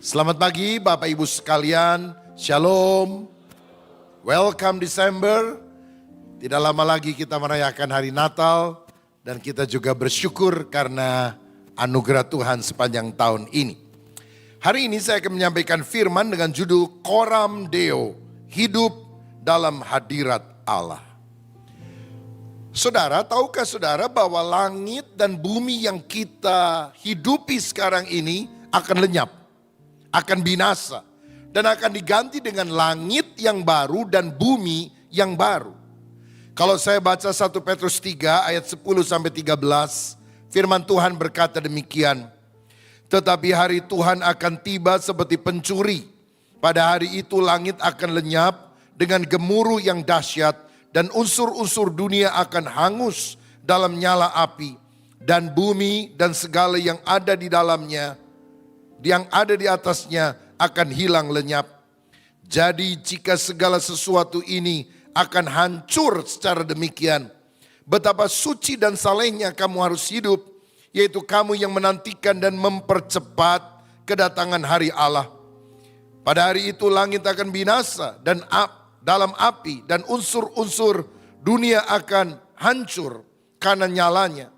Selamat pagi Bapak Ibu sekalian, Shalom. Welcome December. Tidak lama lagi kita merayakan hari Natal dan kita juga bersyukur karena anugerah Tuhan sepanjang tahun ini. Hari ini saya akan menyampaikan firman dengan judul Coram Deo, hidup dalam hadirat Allah. Saudara, tahukah saudara bahwa langit dan bumi yang kita hidupi sekarang ini akan lenyap, akan binasa, dan akan diganti dengan langit yang baru dan bumi yang baru. Kalau saya baca 1 Petrus 3 ayat 10-13, firman Tuhan berkata demikian. Tetapi hari Tuhan akan tiba seperti pencuri. Pada hari itu langit akan lenyap dengan gemuruh yang dahsyat, dan unsur-unsur dunia akan hangus dalam nyala api, dan bumi dan segala yang ada di dalamnya, yang ada di atasnya akan hilang lenyap. Jadi jika segala sesuatu ini akan hancur secara demikian, betapa suci dan salehnya kamu harus hidup, yaitu kamu yang menantikan dan mempercepat kedatangan hari Allah. Pada hari itu langit akan binasa dan dalam api, dan unsur-unsur dunia akan hancur karena nyalanya.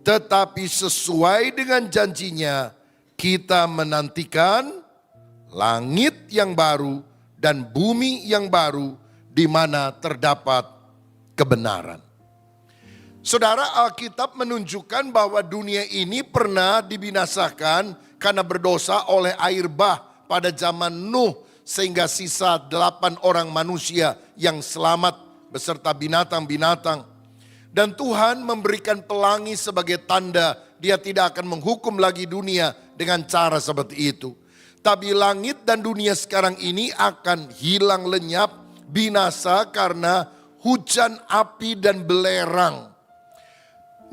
Tetapi sesuai dengan janjinya, kita menantikan langit yang baru dan bumi yang baru di mana terdapat kebenaran. Saudara, Alkitab menunjukkan bahwa dunia ini pernah dibinasakan karena berdosa oleh air bah pada zaman Nuh, sehingga sisa 8 orang manusia yang selamat beserta binatang-binatang. Dan Tuhan memberikan pelangi sebagai tanda Dia tidak akan menghukum lagi dunia dengan cara seperti itu. Tapi langit dan dunia sekarang ini akan hilang lenyap, binasa karena hujan api dan belerang.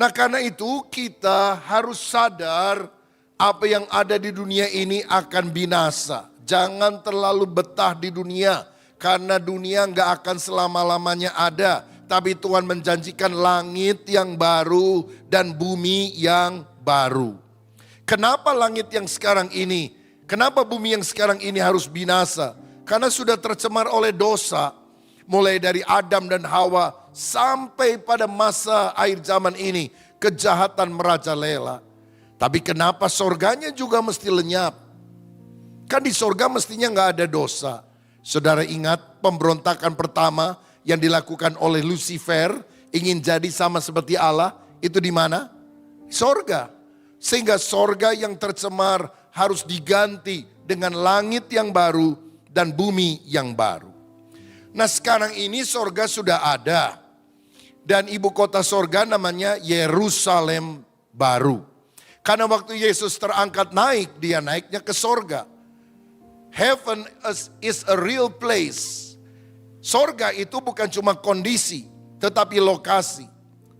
Nah, karena itu kita harus sadar apa yang ada di dunia ini akan binasa. Jangan terlalu betah di dunia, karena dunia gak akan selama-lamanya ada. Tapi Tuhan menjanjikan langit yang baru dan bumi yang baru. Kenapa langit yang sekarang ini, kenapa bumi yang sekarang ini harus binasa? Karena sudah tercemar oleh dosa. Mulai dari Adam dan Hawa sampai pada masa akhir zaman ini, kejahatan merajalela. Tapi kenapa sorganya juga mesti lenyap? Kan di sorga mestinya gak ada dosa. Saudara ingat pemberontakan pertama yang dilakukan oleh Lucifer, ingin jadi sama seperti Allah, itu di mana? Sorga. Sehingga sorga yang tercemar harus diganti dengan langit yang baru dan bumi yang baru. Nah, sekarang ini sorga sudah ada. Dan ibu kota sorga namanya Yerusalem baru. Karena waktu Yesus terangkat naik, dia naiknya ke sorga. Heaven is a real place. Sorga itu bukan cuma kondisi, tetapi lokasi.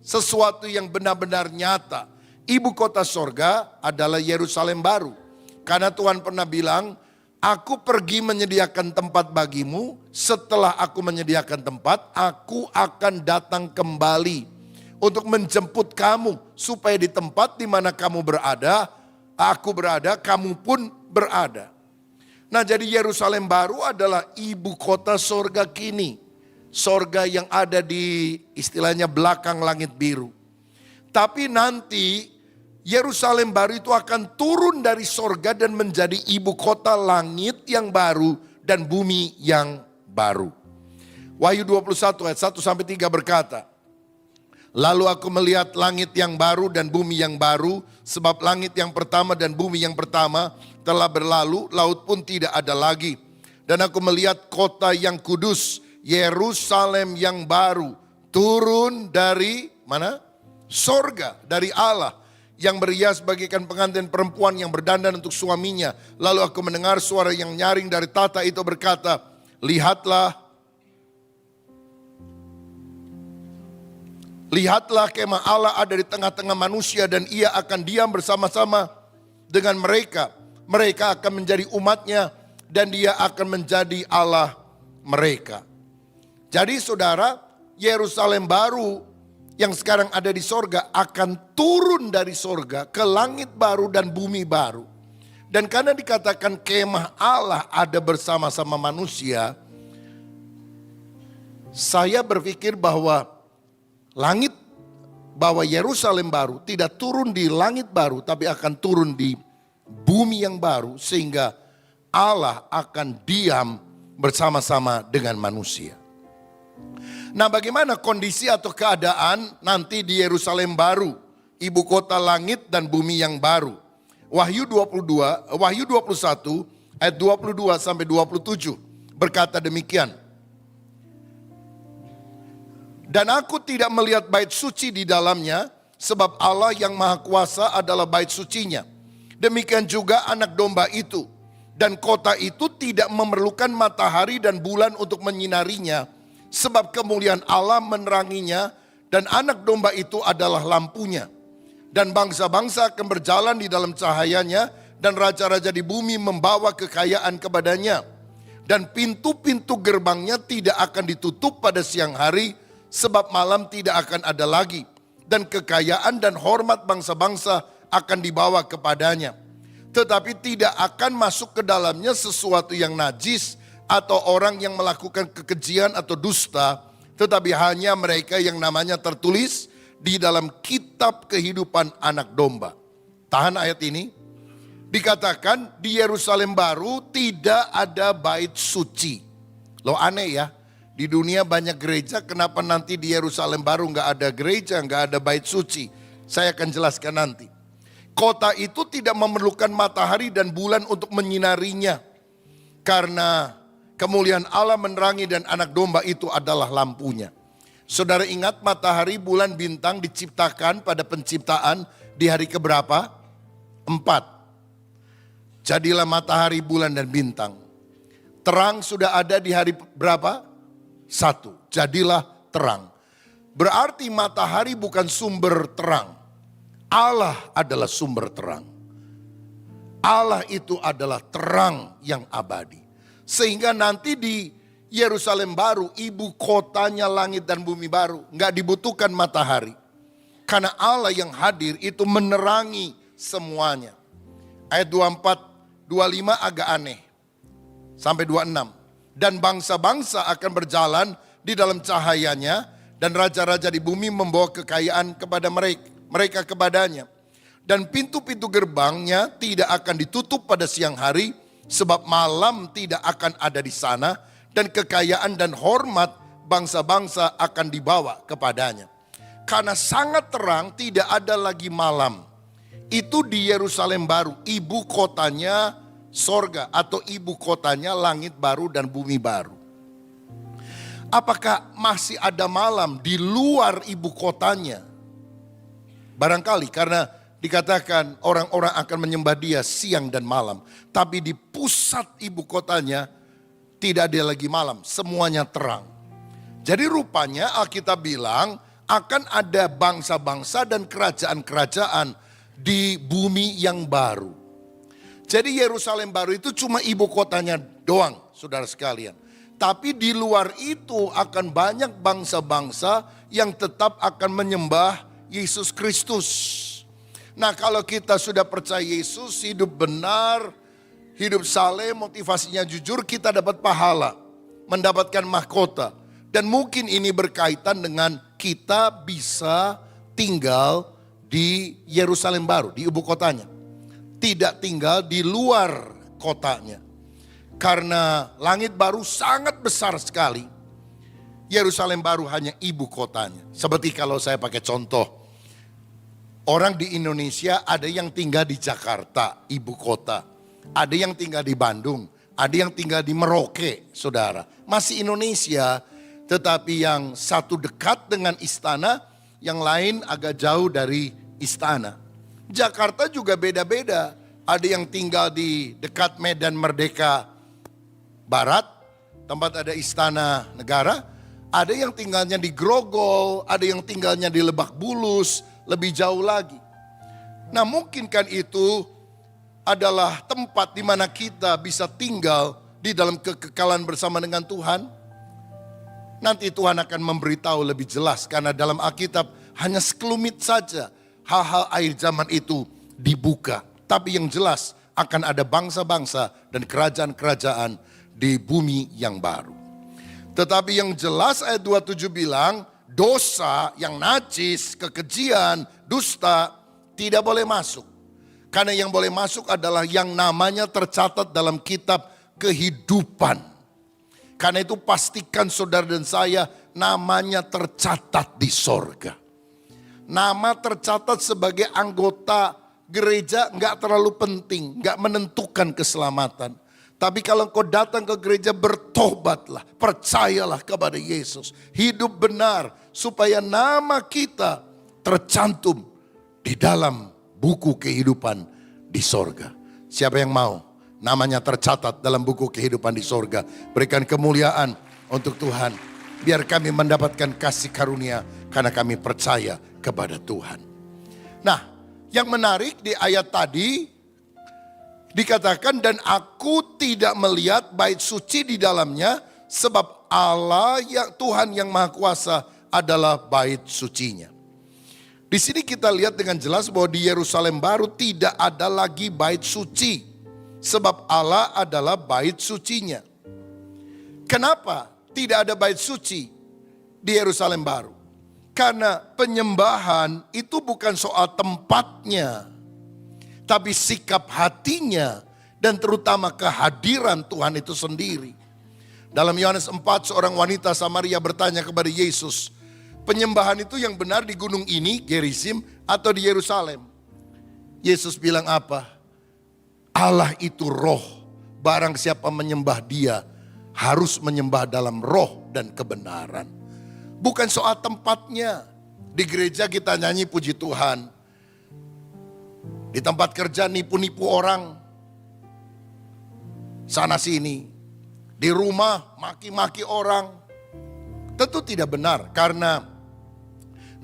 Sesuatu yang benar-benar nyata. Ibu kota sorga adalah Yerusalem baru. Karena Tuhan pernah bilang, aku pergi menyediakan tempat bagimu. Setelah aku menyediakan tempat, aku akan datang kembali untuk menjemput kamu. Supaya di tempat di mana kamu berada, aku berada, kamu pun berada. Nah, jadi Yerusalem baru adalah ibu kota sorga kini. Sorga yang ada di istilahnya belakang langit biru. Tapi nanti Yerusalem baru itu akan turun dari sorga dan menjadi ibu kota langit yang baru dan bumi yang baru. Wahyu 21 ayat 1-3 berkata, lalu aku melihat langit yang baru dan bumi yang baru, sebab langit yang pertama dan bumi yang pertama telah berlalu, laut pun tidak ada lagi. Dan aku melihat kota yang kudus, Yerusalem yang baru, turun dari mana? Sorga, dari Allah, yang berhias bagaikan pengantin perempuan yang berdandan untuk suaminya. Lalu aku mendengar suara yang nyaring dari tahta itu berkata, Lihatlah kemah Allah ada di tengah-tengah manusia, dan ia akan diam bersama-sama dengan mereka. Mereka akan menjadi umatnya dan dia akan menjadi Allah mereka. Jadi saudara, Yerusalem baru yang sekarang ada di sorga akan turun dari sorga ke langit baru dan bumi baru. Dan karena dikatakan kemah Allah ada bersama-sama manusia, saya berpikir bahwa Yerusalem baru tidak turun di langit baru, tapi akan turun di bumi yang baru, sehingga Allah akan diam bersama-sama dengan manusia. Nah, bagaimana kondisi atau keadaan nanti di Yerusalem baru, ibu kota langit dan bumi yang baru? Wahyu 21 ayat 22 sampai 27 berkata demikian. Dan aku tidak melihat bait suci di dalamnya, sebab Allah yang Maha Kuasa adalah bait sucinya. Demikian juga anak domba itu. Dan kota itu tidak memerlukan matahari dan bulan untuk menyinarinya, sebab kemuliaan Allah meneranginya, dan anak domba itu adalah lampunya. Dan bangsa-bangsa akan berjalan di dalam cahayanya, dan raja-raja di bumi membawa kekayaan kepadanya. Dan pintu-pintu gerbangnya tidak akan ditutup pada siang hari, sebab malam tidak akan ada lagi. Dan kekayaan dan hormat bangsa-bangsa akan dibawa kepadanya. Tetapi tidak akan masuk ke dalamnya sesuatu yang najis, atau orang yang melakukan kekejian atau dusta, tetapi hanya mereka yang namanya tertulis di dalam kitab kehidupan anak domba. Tahan ayat ini. Dikatakan di Yerusalem baru tidak ada bait suci. Loh, aneh ya. Di dunia banyak gereja, kenapa nanti di Yerusalem baru nggak ada gereja, nggak ada bait suci? Saya akan jelaskan nanti. Kota itu tidak memerlukan matahari dan bulan untuk menyinarinya, karena kemuliaan Allah menerangi dan anak domba itu adalah lampunya. Saudara ingat matahari, bulan, bintang diciptakan pada penciptaan di hari keberapa? 4. Jadilah matahari, bulan, dan bintang. Terang sudah ada di hari berapa? 1. Jadilah terang. Berarti matahari bukan sumber terang. Allah adalah sumber terang. Allah itu adalah terang yang abadi. Sehingga nanti di Yerusalem baru, ibu kotanya langit dan bumi baru, nggak dibutuhkan matahari. Karena Allah yang hadir itu menerangi semuanya. Ayat 24, 25 agak aneh. Sampai 26. Dan bangsa-bangsa akan berjalan di dalam cahayanya, dan raja-raja di bumi membawa kekayaan kepada mereka kepadanya. Dan pintu-pintu gerbangnya tidak akan ditutup pada siang hari, sebab malam tidak akan ada di sana, dan kekayaan dan hormat bangsa-bangsa akan dibawa kepadanya. Karena sangat terang, tidak ada lagi malam. Itu di Yerusalem baru, ibu kotanya sorga, atau ibu kotanya langit baru dan bumi baru. Apakah masih ada malam di luar ibu kotanya? Barangkali karena dikatakan orang-orang akan menyembah dia siang dan malam. Tapi di pusat ibu kotanya tidak ada lagi malam, semuanya terang. Jadi rupanya Alkitab bilang akan ada bangsa-bangsa dan kerajaan-kerajaan di bumi yang baru. Jadi Yerusalem baru itu cuma ibu kotanya doang, saudara sekalian. Tapi di luar itu akan banyak bangsa-bangsa yang tetap akan menyembah Yesus Kristus. Nah, kalau kita sudah percaya Yesus, hidup benar, hidup saleh, motivasinya jujur, kita dapat pahala, mendapatkan mahkota. Dan mungkin ini berkaitan dengan kita bisa tinggal di Yerusalem baru, di ibu kotanya. Tidak tinggal di luar kotanya. Karena langit baru sangat besar sekali. Yerusalem baru hanya ibu kotanya. Seperti kalau saya pakai contoh. Orang di Indonesia ada yang tinggal di Jakarta, ibu kota. Ada yang tinggal di Bandung, ada yang tinggal di Merauke, saudara. Masih Indonesia, tetapi yang satu dekat dengan istana, yang lain agak jauh dari istana. Jakarta juga beda-beda. Ada yang tinggal di dekat Medan Merdeka Barat, tempat ada istana negara. Ada yang tinggalnya di Grogol, ada yang tinggalnya di Lebak Bulus, lebih jauh lagi. Nah, mungkin kan itu adalah tempat di mana kita bisa tinggal di dalam kekekalan bersama dengan Tuhan. Nanti Tuhan akan memberitahu lebih jelas, karena dalam Alkitab hanya sekelumit saja hal-hal akhir zaman itu dibuka. Tapi yang jelas akan ada bangsa-bangsa dan kerajaan-kerajaan di bumi yang baru. Tetapi yang jelas ayat 27 bilang, dosa yang najis, kekejian, dusta tidak boleh masuk. Karena yang boleh masuk adalah yang namanya tercatat dalam kitab kehidupan. Karena itu pastikan saudara dan saya namanya tercatat di sorga. Nama tercatat sebagai anggota gereja nggak terlalu penting, nggak menentukan keselamatan. Tapi kalau engkau datang ke gereja, bertobatlah, percayalah kepada Yesus. Hidup benar supaya nama kita tercantum di dalam buku kehidupan di sorga. Siapa yang mau namanya tercatat dalam buku kehidupan di sorga? Berikan kemuliaan untuk Tuhan. Biar kami mendapatkan kasih karunia karena kami percaya kepada Tuhan. Nah, yang menarik di ayat tadi dikatakan, dan aku tidak melihat bait suci di dalamnya sebab Allah yang Tuhan yang Maha Kuasa adalah bait sucinya. Di sini kita lihat dengan jelas bahwa di Yerusalem baru tidak ada lagi bait suci sebab Allah adalah bait sucinya. Kenapa tidak ada bait suci di Yerusalem baru? Karena penyembahan itu bukan soal tempatnya, tapi sikap hatinya dan terutama kehadiran Tuhan itu sendiri. Dalam Yohanes 4 seorang wanita Samaria bertanya kepada Yesus, penyembahan itu yang benar di gunung ini, Gerizim, atau di Yerusalem? Yesus bilang apa? Allah itu roh, barang siapa menyembah dia harus menyembah dalam roh dan kebenaran. Bukan soal tempatnya. Di gereja kita nyanyi puji Tuhan. Di tempat kerja nipu-nipu orang. Sana sini. Di rumah maki-maki orang. Tentu tidak benar. Karena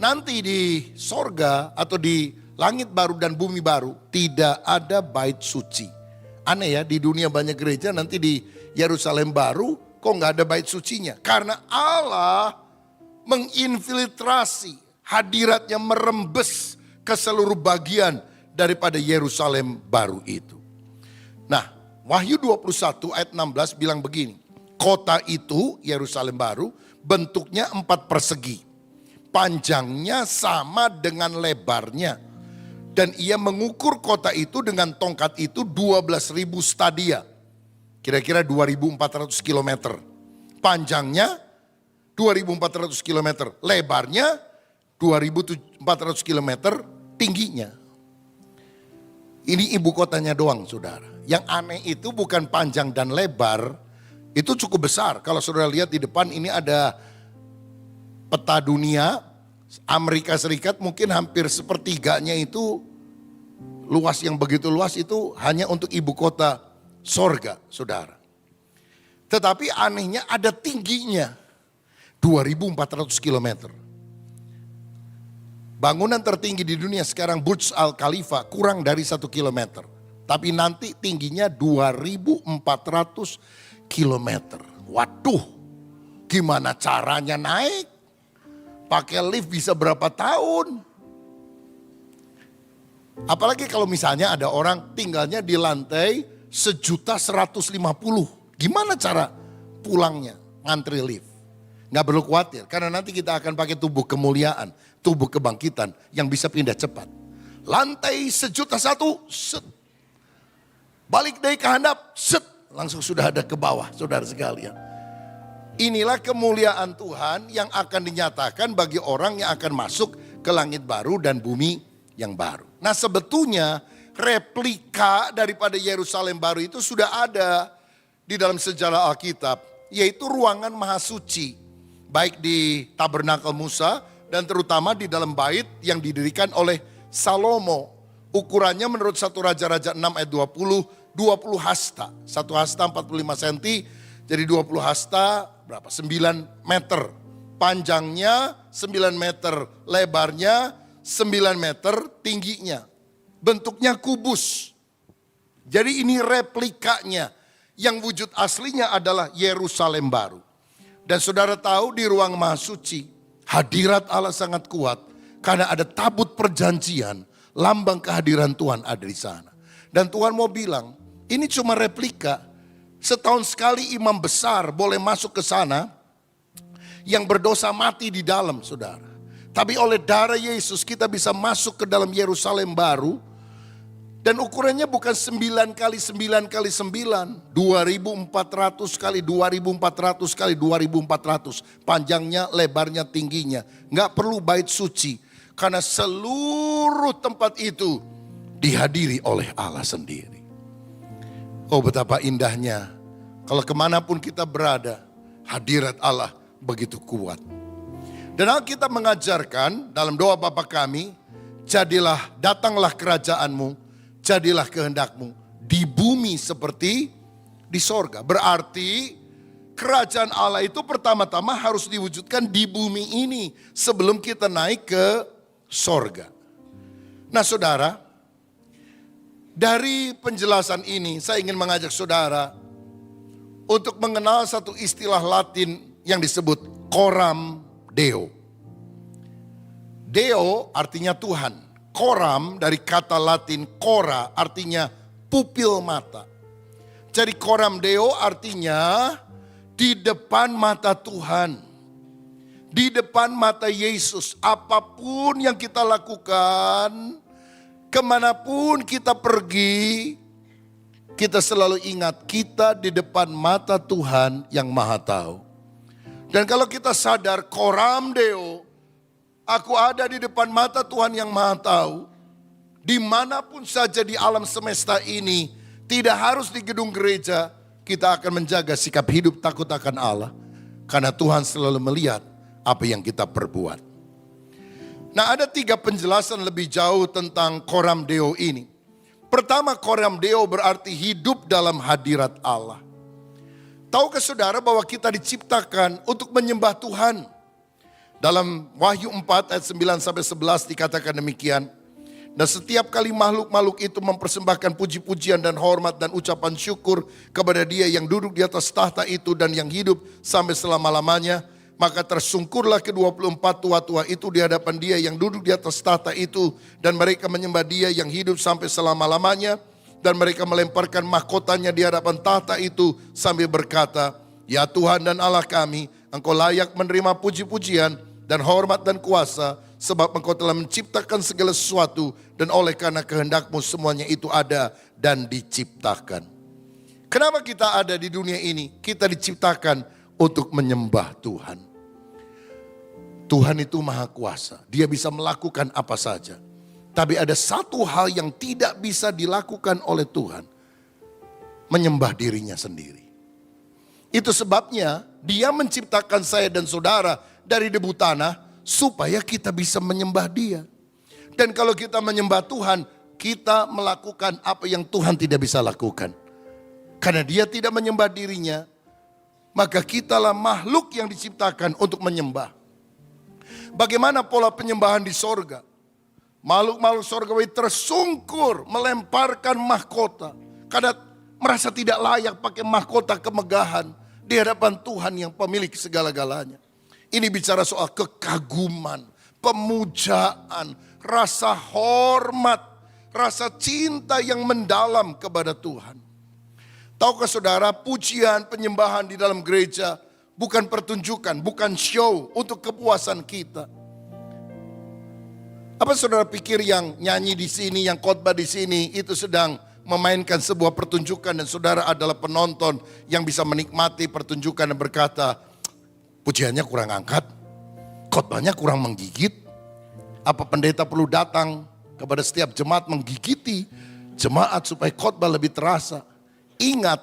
nanti di sorga atau di langit baru dan bumi baru tidak ada bait suci. Aneh ya, di dunia banyak gereja, nanti di Yerusalem baru kok nggak ada bait sucinya. Karena Allah menginfiltrasi, hadiratnya merembes ke seluruh bagian daripada Yerusalem baru itu. Nah, Wahyu 21 ayat 16 bilang begini, kota itu, Yerusalem baru, bentuknya 4 persegi. Panjangnya sama dengan lebarnya. Dan ia mengukur kota itu dengan tongkat itu 12.000 stadia. Kira-kira 2.400 kilometer. Panjangnya 2.400 kilometer, lebarnya 2.400 kilometer, tingginya. Ini ibu kotanya doang saudara. Yang aneh itu bukan panjang dan lebar, itu cukup besar. Kalau saudara lihat di depan ini ada peta dunia, Amerika Serikat mungkin hampir sepertiganya itu luas, yang begitu luas itu hanya untuk ibu kota sorga saudara. Tetapi anehnya ada tingginya. 2.400 kilometer. Bangunan tertinggi di dunia sekarang Burj Al Khalifa kurang dari 1 kilometer. Tapi nanti tingginya 2.400 kilometer. Waduh, gimana caranya naik? Pakai lift bisa berapa tahun? Apalagi kalau misalnya ada orang tinggalnya di lantai 1.150. Gimana cara pulangnya? Ngantri lift. Nggak perlu khawatir, karena nanti kita akan pakai tubuh kemuliaan, tubuh kebangkitan yang bisa pindah cepat. Lantai 1.100.000, set. Balik dari ke handap, set. Langsung sudah ada ke bawah, saudara sekalian. Inilah kemuliaan Tuhan yang akan dinyatakan bagi orang yang akan masuk ke langit baru dan bumi yang baru. Nah sebetulnya replika daripada Yerusalem baru itu sudah ada di dalam sejarah Alkitab, yaitu ruangan maha suci. Baik di tabernakel Musa dan terutama di dalam bait yang didirikan oleh Salomo. Ukurannya menurut 1 Raja-Raja 6 ayat 20 hasta. 1 hasta 45 cm, jadi 20 hasta berapa? 9 meter. Panjangnya 9 meter, lebarnya 9 meter, tingginya. Bentuknya kubus. Jadi ini replikanya. Yang wujud aslinya adalah Yerusalem baru. Dan saudara tahu di ruang maha suci, hadirat Allah sangat kuat. Karena ada tabut perjanjian, lambang kehadiran Tuhan ada di sana. Dan Tuhan mau bilang, ini cuma replika. Setahun sekali imam besar boleh masuk ke sana, yang berdosa mati di dalam, saudara. Tapi oleh darah Yesus kita bisa masuk ke dalam Yerusalem baru. Dan ukurannya bukan 9 kali 9 kali 9, 2400 kali 2400 kali 2400. Panjangnya, lebarnya, tingginya. Nggak perlu bait suci. Karena seluruh tempat itu dihadiri oleh Allah sendiri. Oh, betapa indahnya. Kalau kemanapun kita berada, hadirat Allah begitu kuat. Dan Alkitab mengajarkan dalam doa Bapa kami, datanglah kerajaanmu, jadilah kehendakmu di bumi seperti di sorga. Berarti kerajaan Allah itu pertama-tama harus diwujudkan di bumi ini sebelum kita naik ke sorga. Nah saudara, dari penjelasan ini saya ingin mengajak saudara untuk mengenal satu istilah Latin yang disebut coram Deo. Deo artinya Tuhan. Coram dari kata Latin cora artinya pupil mata. Jadi coram Deo artinya di depan mata Tuhan. Di depan mata Yesus. Apapun yang kita lakukan, kemanapun kita pergi, kita selalu ingat kita di depan mata Tuhan yang Maha Tahu. Dan kalau kita sadar coram Deo, aku ada di depan mata Tuhan yang Maha Tahu. Dimanapun saja di alam semesta ini, tidak harus di gedung gereja, kita akan menjaga sikap hidup takut akan Allah. Karena Tuhan selalu melihat apa yang kita perbuat. Nah, ada 3 penjelasan lebih jauh tentang coram Deo ini. Pertama, coram Deo berarti hidup dalam hadirat Allah. Tahukah saudara bahwa kita diciptakan untuk menyembah Tuhan? Dalam Wahyu 4 ayat 9 sampai 11 dikatakan demikian. Dan setiap kali makhluk-makhluk itu mempersembahkan puji-pujian dan hormat dan ucapan syukur kepada Dia yang duduk di atas tahta itu dan yang hidup sampai selama-lamanya. Maka tersungkurlah ke-24 tua-tua itu di hadapan Dia yang duduk di atas tahta itu. Dan mereka menyembah Dia yang hidup sampai selama-lamanya. Dan mereka melemparkan mahkotanya di hadapan tahta itu sambil berkata, ya Tuhan dan Allah kami, Engkau layak menerima puji-pujian dan hormat dan kuasa, sebab Engkau telah menciptakan segala sesuatu, dan oleh karena kehendak-Mu semuanya itu ada dan diciptakan. Kenapa kita ada di dunia ini? Kita diciptakan untuk menyembah Tuhan. Tuhan itu maha kuasa, Dia bisa melakukan apa saja. Tapi ada satu hal yang tidak bisa dilakukan oleh Tuhan, menyembah dirinya sendiri. Itu sebabnya Dia menciptakan saya dan saudara dari debu tanah supaya kita bisa menyembah Dia. Dan kalau kita menyembah Tuhan, kita melakukan apa yang Tuhan tidak bisa lakukan. Karena Dia tidak menyembah dirinya, maka kitalah makhluk yang diciptakan untuk menyembah. Bagaimana pola penyembahan di sorga? Makhluk-makhluk sorgawi tersungkur melemparkan mahkota. Karena merasa tidak layak pakai mahkota kemegahan di hadapan Tuhan yang pemilik segala-galanya. Ini bicara soal kekaguman, pemujaan, rasa hormat, rasa cinta yang mendalam kepada Tuhan. Tahukah saudara, pujian, penyembahan di dalam gereja bukan pertunjukan, bukan show untuk kepuasan kita. Apa saudara pikir yang nyanyi di sini, yang khotbah di sini itu sedang memainkan sebuah pertunjukan dan saudara adalah penonton yang bisa menikmati pertunjukan dan berkata, pujiannya kurang angkat, khotbahnya kurang menggigit. Apa pendeta perlu datang kepada setiap jemaat menggigiti jemaat supaya khotbah lebih terasa? Ingat,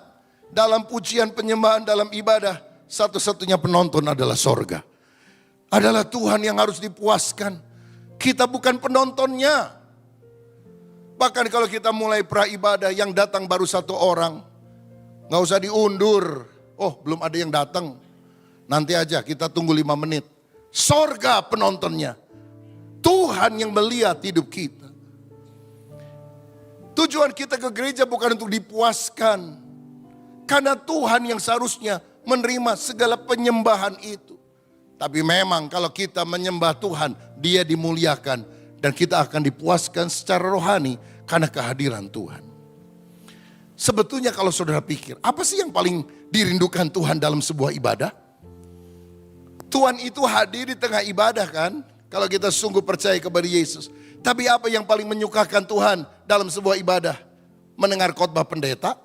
dalam pujian penyembahan dalam ibadah, satu-satunya penonton adalah sorga. Adalah Tuhan yang harus dipuaskan. Kita bukan penontonnya. Bahkan kalau kita mulai pra-ibadah yang datang baru 1 orang, gak usah diundur. Oh, belum ada yang datang. Nanti aja kita tunggu 5 menit. Sorga penontonnya. Tuhan yang melihat hidup kita. Tujuan kita ke gereja bukan untuk dipuaskan. Karena Tuhan yang seharusnya menerima segala penyembahan itu. Tapi memang kalau kita menyembah Tuhan, Dia dimuliakan. Dan kita akan dipuaskan secara rohani karena kehadiran Tuhan. Sebetulnya kalau saudara pikir, apa sih yang paling dirindukan Tuhan dalam sebuah ibadah? Tuhan itu hadir di tengah ibadah kan? Kalau kita sungguh percaya kepada Yesus. Tapi apa yang paling menyukakan Tuhan dalam sebuah ibadah? Mendengar khotbah pendeta?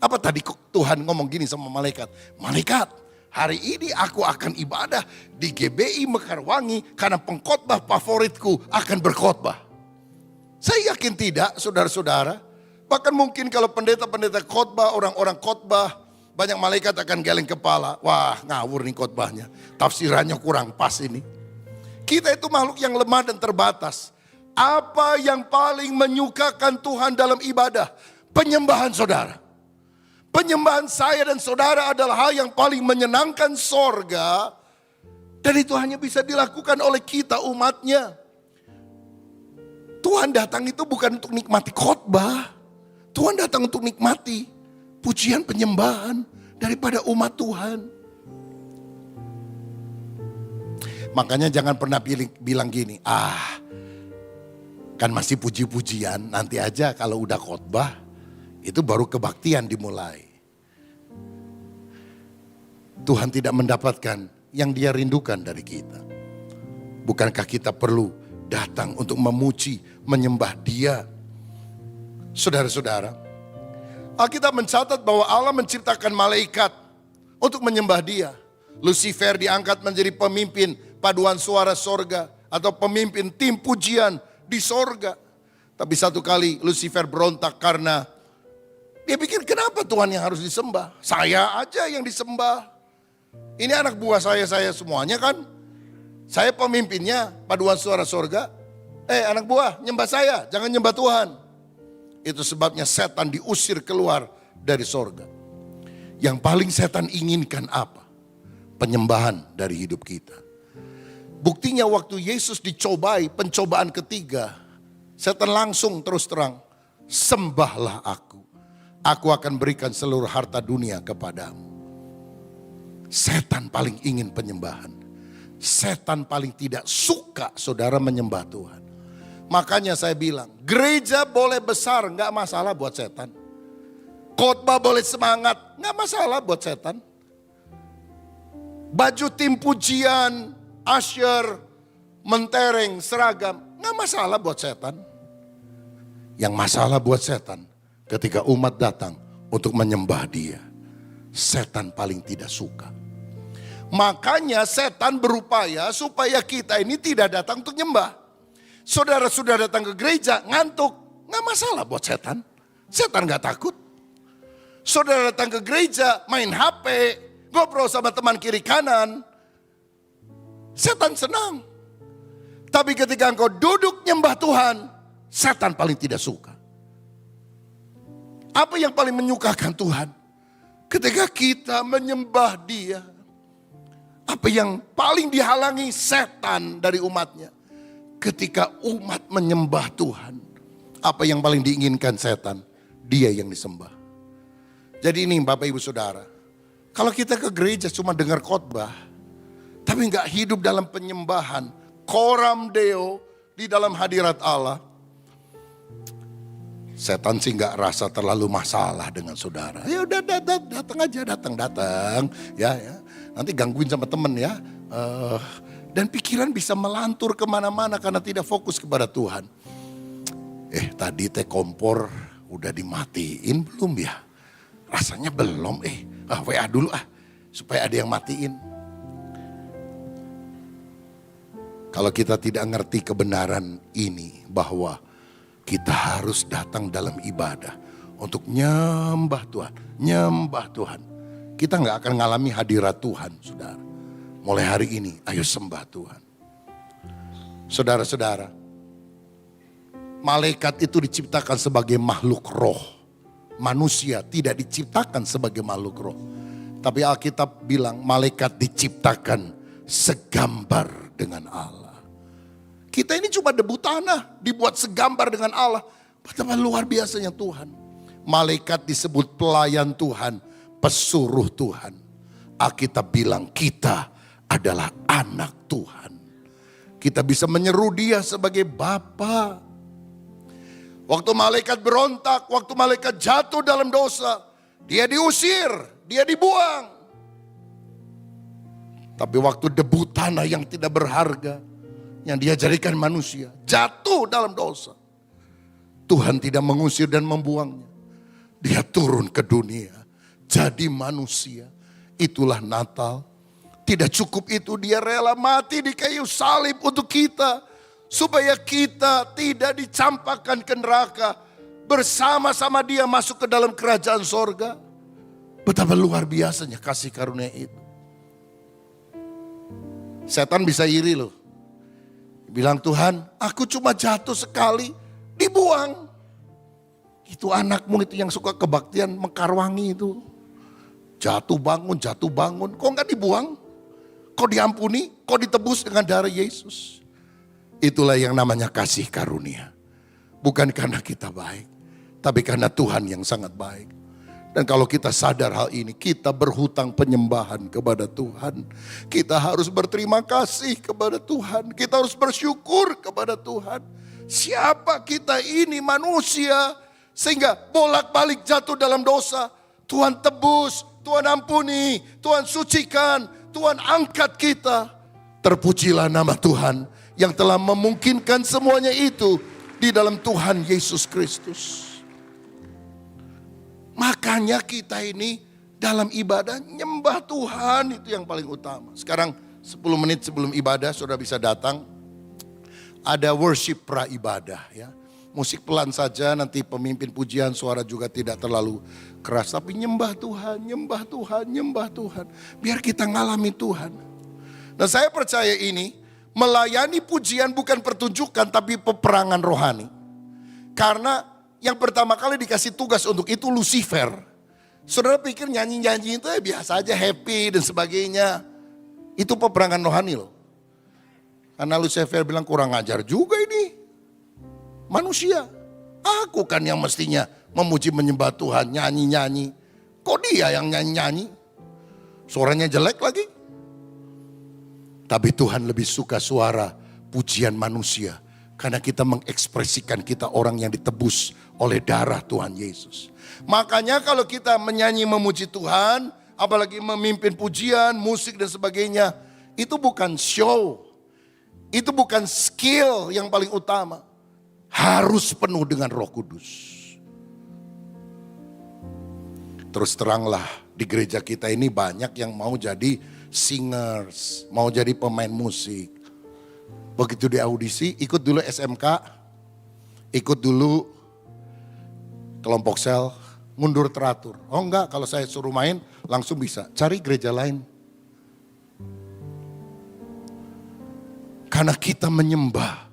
Apa tadi Tuhan ngomong gini sama malaikat? Malaikat, hari ini aku akan ibadah di GBI Mekarwangi karena pengkhotbah favoritku akan berkhotbah. Saya yakin tidak, saudara-saudara. Bahkan mungkin kalau pendeta-pendeta khotbah, orang-orang khotbah, banyak malaikat akan geleng kepala. Wah, ngawur nih khotbahnya. Tafsirannya kurang pas ini. Kita itu makhluk yang lemah dan terbatas. Apa yang paling menyukakan Tuhan dalam ibadah? Penyembahan saudara. Penyembahan saya dan saudara adalah hal yang paling menyenangkan sorga. Dan itu hanya bisa dilakukan oleh kita umatnya. Tuhan datang itu bukan untuk nikmati khotbah. Tuhan datang untuk nikmati pujian penyembahan daripada umat Tuhan. Makanya jangan pernah bilang gini, kan masih puji-pujian, nanti aja kalau udah khotbah, itu baru kebaktian dimulai. Tuhan tidak mendapatkan yang Dia rindukan dari kita. Bukankah kita perlu datang untuk memuji, menyembah Dia? Saudara-saudara, Alkitab mencatat bahwa Allah menciptakan malaikat untuk menyembah Dia. Lucifer diangkat menjadi pemimpin paduan suara sorga atau pemimpin tim pujian di sorga. Tapi satu kali Lucifer berontak karena dia pikir kenapa Tuhan yang harus disembah? Saya aja yang disembah. Ini anak buah saya semuanya kan. Saya pemimpinnya paduan suara sorga. Anak buah nyembah saya, jangan nyembah Tuhan. Itu sebabnya setan diusir keluar dari sorga. Yang paling setan inginkan apa? Penyembahan dari hidup kita. Buktinya waktu Yesus dicobai pencobaan ketiga. Setan langsung terus terang. Sembahlah aku. Aku akan berikan seluruh harta dunia kepadamu. Setan paling ingin penyembahan. Setan paling tidak suka saudara menyembah Tuhan. Makanya saya bilang, gereja boleh besar, gak masalah buat setan. Khotbah boleh semangat, gak masalah buat setan. Baju tim pujian, usher, mentereng, seragam, gak masalah buat setan. Yang masalah buat setan, ketika umat datang untuk menyembah Dia. Setan paling tidak suka. Makanya setan berupaya supaya kita ini tidak datang untuk nyembah. Saudara sudah datang ke gereja ngantuk, gak masalah buat setan. Setan gak takut. Saudara datang ke gereja main HP, ngobrol sama teman kiri kanan. Setan senang. Tapi ketika engkau duduk nyembah Tuhan, setan paling tidak suka. Apa yang paling menyukakan Tuhan? Ketika kita menyembah Dia. Apa yang paling dihalangi setan dari umatnya? Ketika umat menyembah Tuhan, apa yang paling diinginkan setan? Dia yang disembah. Jadi ini Bapak Ibu Saudara, kalau kita ke gereja cuma dengar khotbah, tapi nggak hidup dalam penyembahan, coram Deo di dalam hadirat Allah, setan sih nggak rasa terlalu masalah dengan saudara. Ya udah datang aja, datang, ya. Nanti gangguin sama temen ya. Dan pikiran bisa melantur kemana-mana karena tidak fokus kepada Tuhan. Tadi teh kompor udah dimatiin belum ya? Rasanya belum WA dulu supaya ada yang matiin. Kalau kita tidak ngerti kebenaran ini bahwa kita harus datang dalam ibadah untuk nyembah Tuhan. Kita nggak akan ngalami hadirat Tuhan, saudara. Mulai hari ini, ayo sembah Tuhan. Saudara-saudara, malaikat itu diciptakan sebagai makhluk roh. Manusia tidak diciptakan sebagai makhluk roh. Tapi Alkitab bilang malaikat diciptakan segambar dengan Allah. Kita ini cuma debu tanah, dibuat segambar dengan Allah. Betapa luar biasanya Tuhan. Malaikat disebut pelayan Tuhan, pesuruh Tuhan. Alkitab bilang kita adalah anak Tuhan. Kita bisa menyeru Dia sebagai Bapa. Waktu malaikat berontak, waktu malaikat jatuh dalam dosa, dia diusir, dia dibuang. Tapi waktu debu tanah yang tidak berharga, yang dia jadikan manusia, jatuh dalam dosa, Tuhan tidak mengusir dan membuangnya. Dia turun ke dunia, jadi manusia. Itulah Natal. Tidak cukup itu, dia rela mati di kayu salib untuk kita, supaya kita tidak dicampakkan ke neraka, bersama-sama dia masuk ke dalam kerajaan sorga. Betapa luar biasanya kasih karunia itu. Setan bisa iri loh. Bilang, Tuhan, aku cuma jatuh sekali, dibuang. Itu anakmu itu yang suka kebaktian Mekarwangi itu. Jatuh bangun, kok enggak dibuang? Kok diampuni, kok ditebus dengan darah Yesus. Itulah yang namanya kasih karunia. Bukan karena kita baik, tapi karena Tuhan yang sangat baik. Dan kalau kita sadar hal ini, kita berhutang penyembahan kepada Tuhan. Kita harus berterima kasih kepada Tuhan. Kita harus bersyukur kepada Tuhan. Siapa kita ini manusia, sehingga bolak-balik jatuh dalam dosa. Tuhan tebus, Tuhan ampuni, Tuhan sucikan, Tuhan angkat kita. Terpujilah nama Tuhan yang telah memungkinkan semuanya itu di dalam Tuhan Yesus Kristus. Makanya kita ini dalam ibadah nyembah Tuhan, itu yang paling utama. Sekarang 10 menit sebelum ibadah sudah bisa datang. Ada worship pra ibadah ya. Musik pelan saja, nanti pemimpin pujian suara juga tidak terlalu keras. Tapi nyembah Tuhan, nyembah Tuhan, nyembah Tuhan. Biar kita ngalami Tuhan. Dan saya percaya ini, melayani pujian bukan pertunjukan tapi peperangan rohani. Karena yang pertama kali dikasih tugas untuk itu Lucifer. Saudara pikir nyanyi-nyanyi itu biasa aja, happy dan sebagainya. Itu peperangan rohani loh. Karena Lucifer bilang kurang ajar juga ini. Manusia, aku kan yang mestinya memuji menyembah Tuhan, nyanyi-nyanyi. Kok dia yang nyanyi-nyanyi? Suaranya jelek lagi. Tapi Tuhan lebih suka suara pujian manusia. Karena kita mengekspresikan kita orang yang ditebus oleh darah Tuhan Yesus. Makanya kalau kita menyanyi memuji Tuhan, apalagi memimpin pujian, musik dan sebagainya, itu bukan show. Itu bukan skill yang paling utama. Harus penuh dengan Roh Kudus. Terus teranglah di gereja kita ini banyak yang mau jadi singers, mau jadi pemain musik. Begitu di audisi, ikut dulu SMK, ikut dulu kelompok sel, mundur teratur. Oh enggak, kalau saya suruh main langsung bisa, cari gereja lain. Karena kita menyembah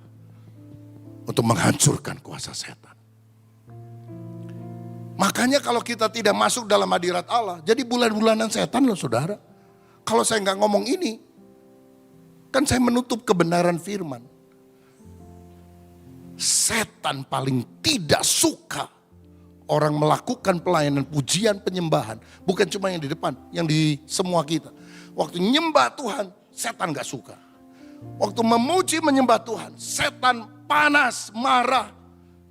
untuk menghancurkan kuasa setan. Makanya kalau kita tidak masuk dalam hadirat Allah, jadi bulan-bulanan setan loh saudara. Kalau saya nggak ngomong ini, kan saya menutup kebenaran firman. Setan paling tidak suka orang melakukan pelayanan pujian penyembahan. Bukan cuma yang di depan, yang di semua kita. Waktu nyembah Tuhan, setan gak suka. Waktu memuji menyembah Tuhan, setan panas, marah.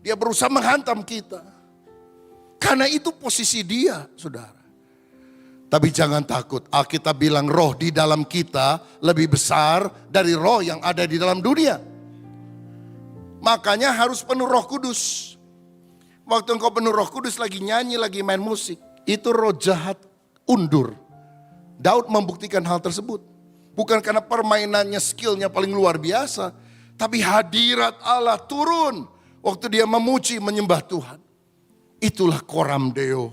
Dia berusaha menghantam kita. Karena itu posisi dia, saudara. Tapi jangan takut, Alkitab bilang roh di dalam kita lebih besar dari roh yang ada di dalam dunia. Makanya harus penuh Roh Kudus. Waktu engkau penuh Roh Kudus lagi nyanyi, lagi main musik, itu roh jahat undur. Daud membuktikan hal tersebut. Bukan karena permainannya, skillnya paling luar biasa. Tapi hadirat Allah turun waktu dia memuji menyembah Tuhan. Itulah koram deo,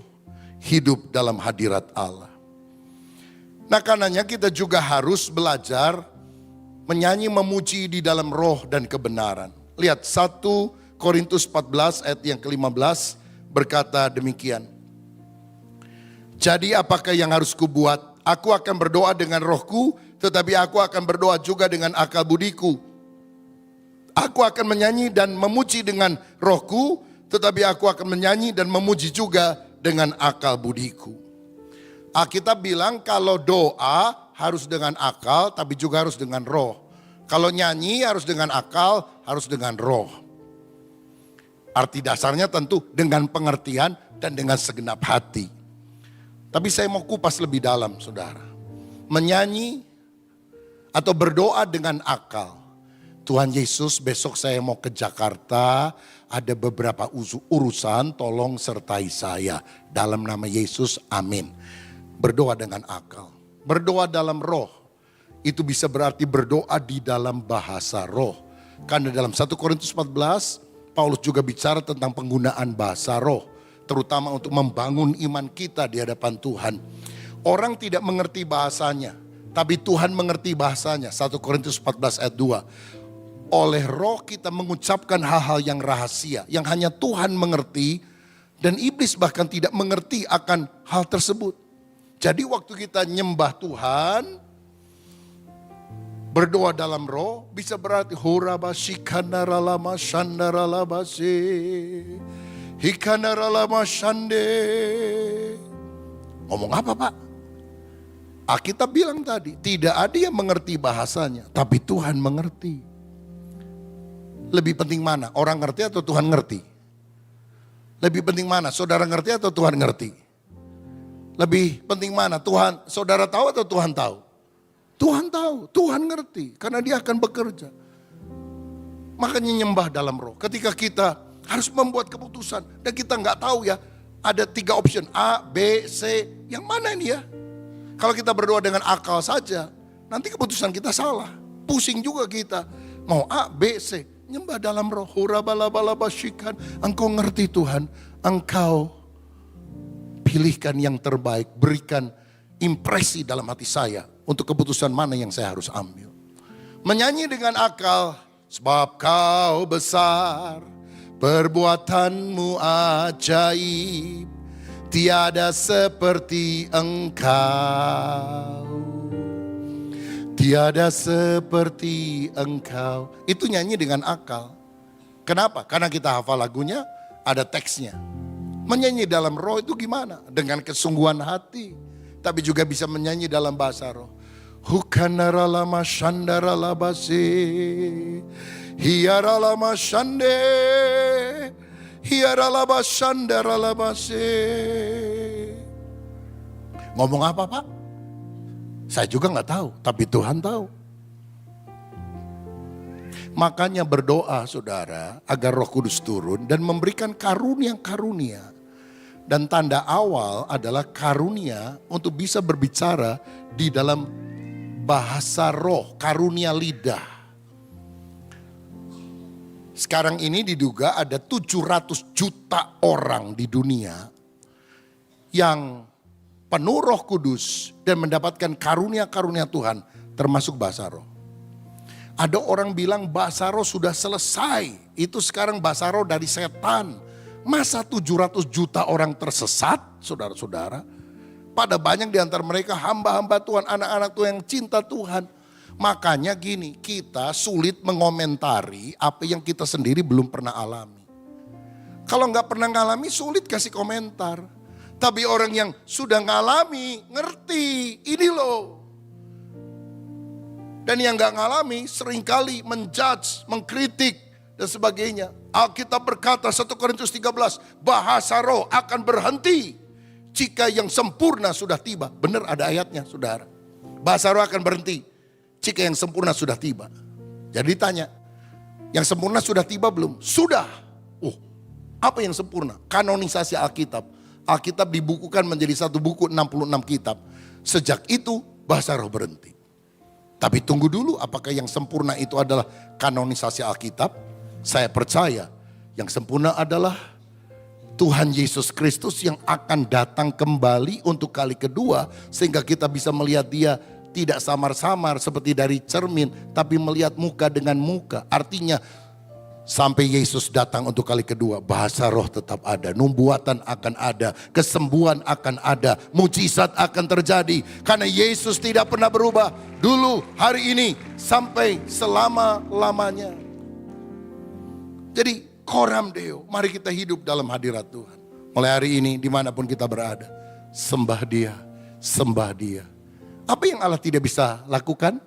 hidup dalam hadirat Allah. Nah karenanya kita juga harus belajar menyanyi memuji di dalam roh dan kebenaran. Lihat 1 Korintus 14 ayat yang ke-15 berkata demikian. Jadi apakah yang harus kubuat? Aku akan berdoa dengan rohku, tetapi aku akan berdoa juga dengan akal budiku. Aku akan menyanyi dan memuji dengan rohku, tetapi aku akan menyanyi dan memuji juga dengan akal budiku. Alkitab bilang kalau doa harus dengan akal, tapi juga harus dengan roh. Kalau nyanyi harus dengan akal, harus dengan roh. Arti dasarnya tentu dengan pengertian dan dengan segenap hati. Tapi saya mau kupas lebih dalam, saudara. Menyanyi atau berdoa dengan akal. Tuhan Yesus, besok saya mau ke Jakarta, ada beberapa urusan, tolong sertai saya. Dalam nama Yesus, amin. Berdoa dengan akal. Berdoa dalam roh, itu bisa berarti berdoa di dalam bahasa roh. Karena dalam 1 Korintus 14, Paulus juga bicara tentang penggunaan bahasa roh. Terutama untuk membangun iman kita di hadapan Tuhan. Orang tidak mengerti bahasanya, tapi Tuhan mengerti bahasanya. 1 Korintus 14 ayat 2. Oleh roh kita mengucapkan hal-hal yang rahasia, yang hanya Tuhan mengerti. Dan iblis bahkan tidak mengerti akan hal tersebut. Jadi waktu kita nyembah Tuhan, berdoa dalam roh, bisa berarti horabashikanaralama shandaralabase, hikanaralama shande. Ngomong apa, Pak? Alkitab bilang tadi, tidak ada yang mengerti bahasanya, tapi Tuhan mengerti. Lebih penting mana? Orang ngerti atau Tuhan ngerti? Lebih penting mana? Saudara ngerti atau Tuhan ngerti? Lebih penting mana? Tuhan, saudara tahu atau Tuhan tahu? Tuhan tahu, Tuhan ngerti. Karena dia akan bekerja. Makanya nyembah dalam roh. Ketika kita harus membuat keputusan. Dan kita nggak tahu ya, ada 3 option. A, B, C. Yang mana ini ya? Kalau kita berdoa dengan akal saja, nanti keputusan kita salah. Pusing juga kita. Mau A, B, C. Nyembah dalam roh. Hurabalabalabashikan. Engkau ngerti Tuhan. Engkau pilihkan yang terbaik, berikan impresi dalam hati saya untuk keputusan mana yang saya harus ambil. Menyanyi dengan akal, sebab kau besar, perbuatanmu ajaib, tiada seperti engkau. Tiada seperti engkau. Itu nyanyi dengan akal. Kenapa? Karena kita hafal lagunya, ada teksnya. Menyanyi dalam roh itu gimana? Dengan kesungguhan hati. Tapi juga bisa menyanyi dalam bahasa roh. Hukanaralama shandaralabase. Hiaralama shande. Hiaralaba shandaralabase. Ngomong apa, Pak? Saya juga gak tahu, tapi Tuhan tahu. Makanya berdoa, saudara, agar Roh Kudus turun dan memberikan karunia-karunia. Dan tanda awal adalah karunia untuk bisa berbicara di dalam bahasa roh, karunia lidah. Sekarang ini diduga ada 700 juta orang di dunia yang penuh Roh Kudus dan mendapatkan karunia-karunia Tuhan, termasuk bahasa roh. Ada orang bilang bahasa roh sudah selesai, itu sekarang bahasa roh dari setan. Masa 700 juta orang tersesat, saudara-saudara? Pada banyak di antara mereka hamba-hamba Tuhan, anak-anak Tuhan yang cinta Tuhan. Makanya gini, kita sulit mengomentari apa yang kita sendiri belum pernah alami. Kalau nggak pernah ngalami, sulit kasih komentar. Tapi orang yang sudah ngalami, ngerti, ini loh. Dan yang nggak ngalami, seringkali menjudge, mengkritik, dan sebagainya. Alkitab berkata 1 Korintus 13, bahasa roh akan berhenti jika yang sempurna sudah tiba. Benar ada ayatnya, saudara. Bahasa roh akan berhenti jika yang sempurna sudah tiba. Jadi ditanya, yang sempurna sudah tiba belum? Sudah. Apa yang sempurna? Kanonisasi Alkitab. Alkitab dibukukan menjadi satu buku 66 kitab. Sejak itu bahasa roh berhenti. Tapi tunggu dulu, apakah yang sempurna itu adalah kanonisasi Alkitab? Saya percaya yang sempurna adalah Tuhan Yesus Kristus yang akan datang kembali untuk kali kedua. Sehingga kita bisa melihat dia tidak samar-samar seperti dari cermin. Tapi melihat muka dengan muka. Artinya sampai Yesus datang untuk kali kedua, bahasa roh tetap ada. Nubuatan akan ada, kesembuhan akan ada, mujizat akan terjadi. Karena Yesus tidak pernah berubah. Dulu, hari ini, sampai selama-lamanya. Jadi koram deo, mari kita hidup dalam hadirat Tuhan. Mulai hari ini dimanapun kita berada, sembah dia, sembah dia. Apa yang Allah tidak bisa lakukan?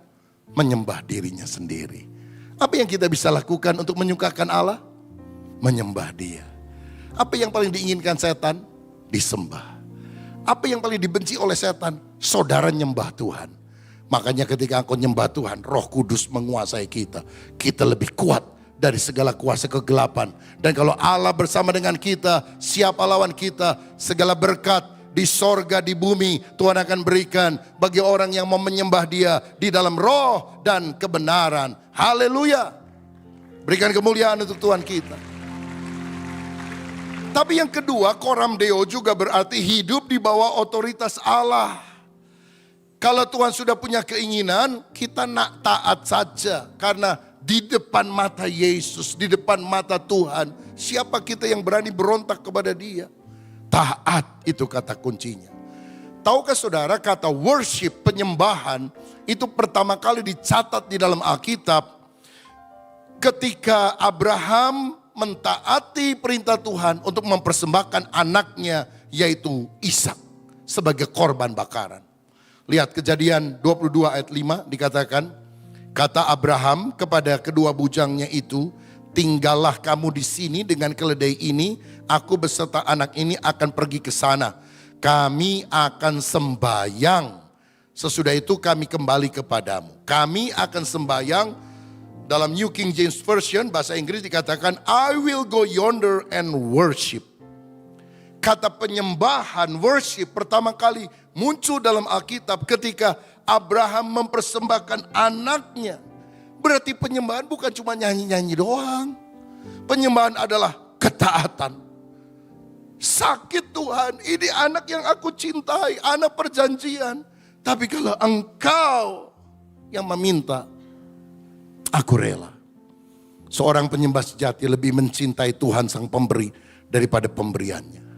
Menyembah dirinya sendiri. Apa yang kita bisa lakukan untuk menyukakan Allah? menyembah dia. Apa yang paling diinginkan setan? Disembah. Apa yang paling dibenci oleh setan? Saudara nyembah Tuhan. Makanya ketika engkau nyembah Tuhan, Roh Kudus menguasai kita. Kita lebih kuat dari segala kuasa kegelapan. Dan kalau Allah bersama dengan kita, siapa lawan kita? Segala berkat di sorga, di bumi, Tuhan akan berikan bagi orang yang mau menyembah dia di dalam roh dan kebenaran. Haleluya. Berikan kemuliaan untuk Tuhan kita. Tapi yang kedua, coram Deo juga berarti hidup di bawah otoritas Allah. Kalau Tuhan sudah punya keinginan, kita nak taat saja. Karena di depan mata Yesus, di depan mata Tuhan, siapa kita yang berani berontak kepada dia? Taat, itu kata kuncinya. Tahukah saudara, kata worship, penyembahan, itu pertama kali dicatat di dalam Alkitab ketika Abraham mentaati perintah Tuhan untuk mempersembahkan anaknya, yaitu Ishak, sebagai korban bakaran. Lihat Kejadian 22 ayat 5 dikatakan, kata Abraham kepada kedua bujangnya itu, tinggallah kamu di sini dengan keledai ini, aku beserta anak ini akan pergi ke sana. Kami akan sembayang, sesudah itu kami kembali kepadamu. Kami akan sembayang. Dalam New King James Version, bahasa Inggris dikatakan, I will go yonder and worship. Kata penyembahan, worship, pertama kali muncul dalam Alkitab ketika Abraham mempersembahkan anaknya. Berarti penyembahan bukan cuma nyanyi-nyanyi doang. Penyembahan adalah ketaatan. Sakit Tuhan, ini anak yang aku cintai, anak perjanjian. Tapi kalau engkau yang meminta, aku rela. Seorang penyembah sejati lebih mencintai Tuhan sang pemberi daripada pemberiannya.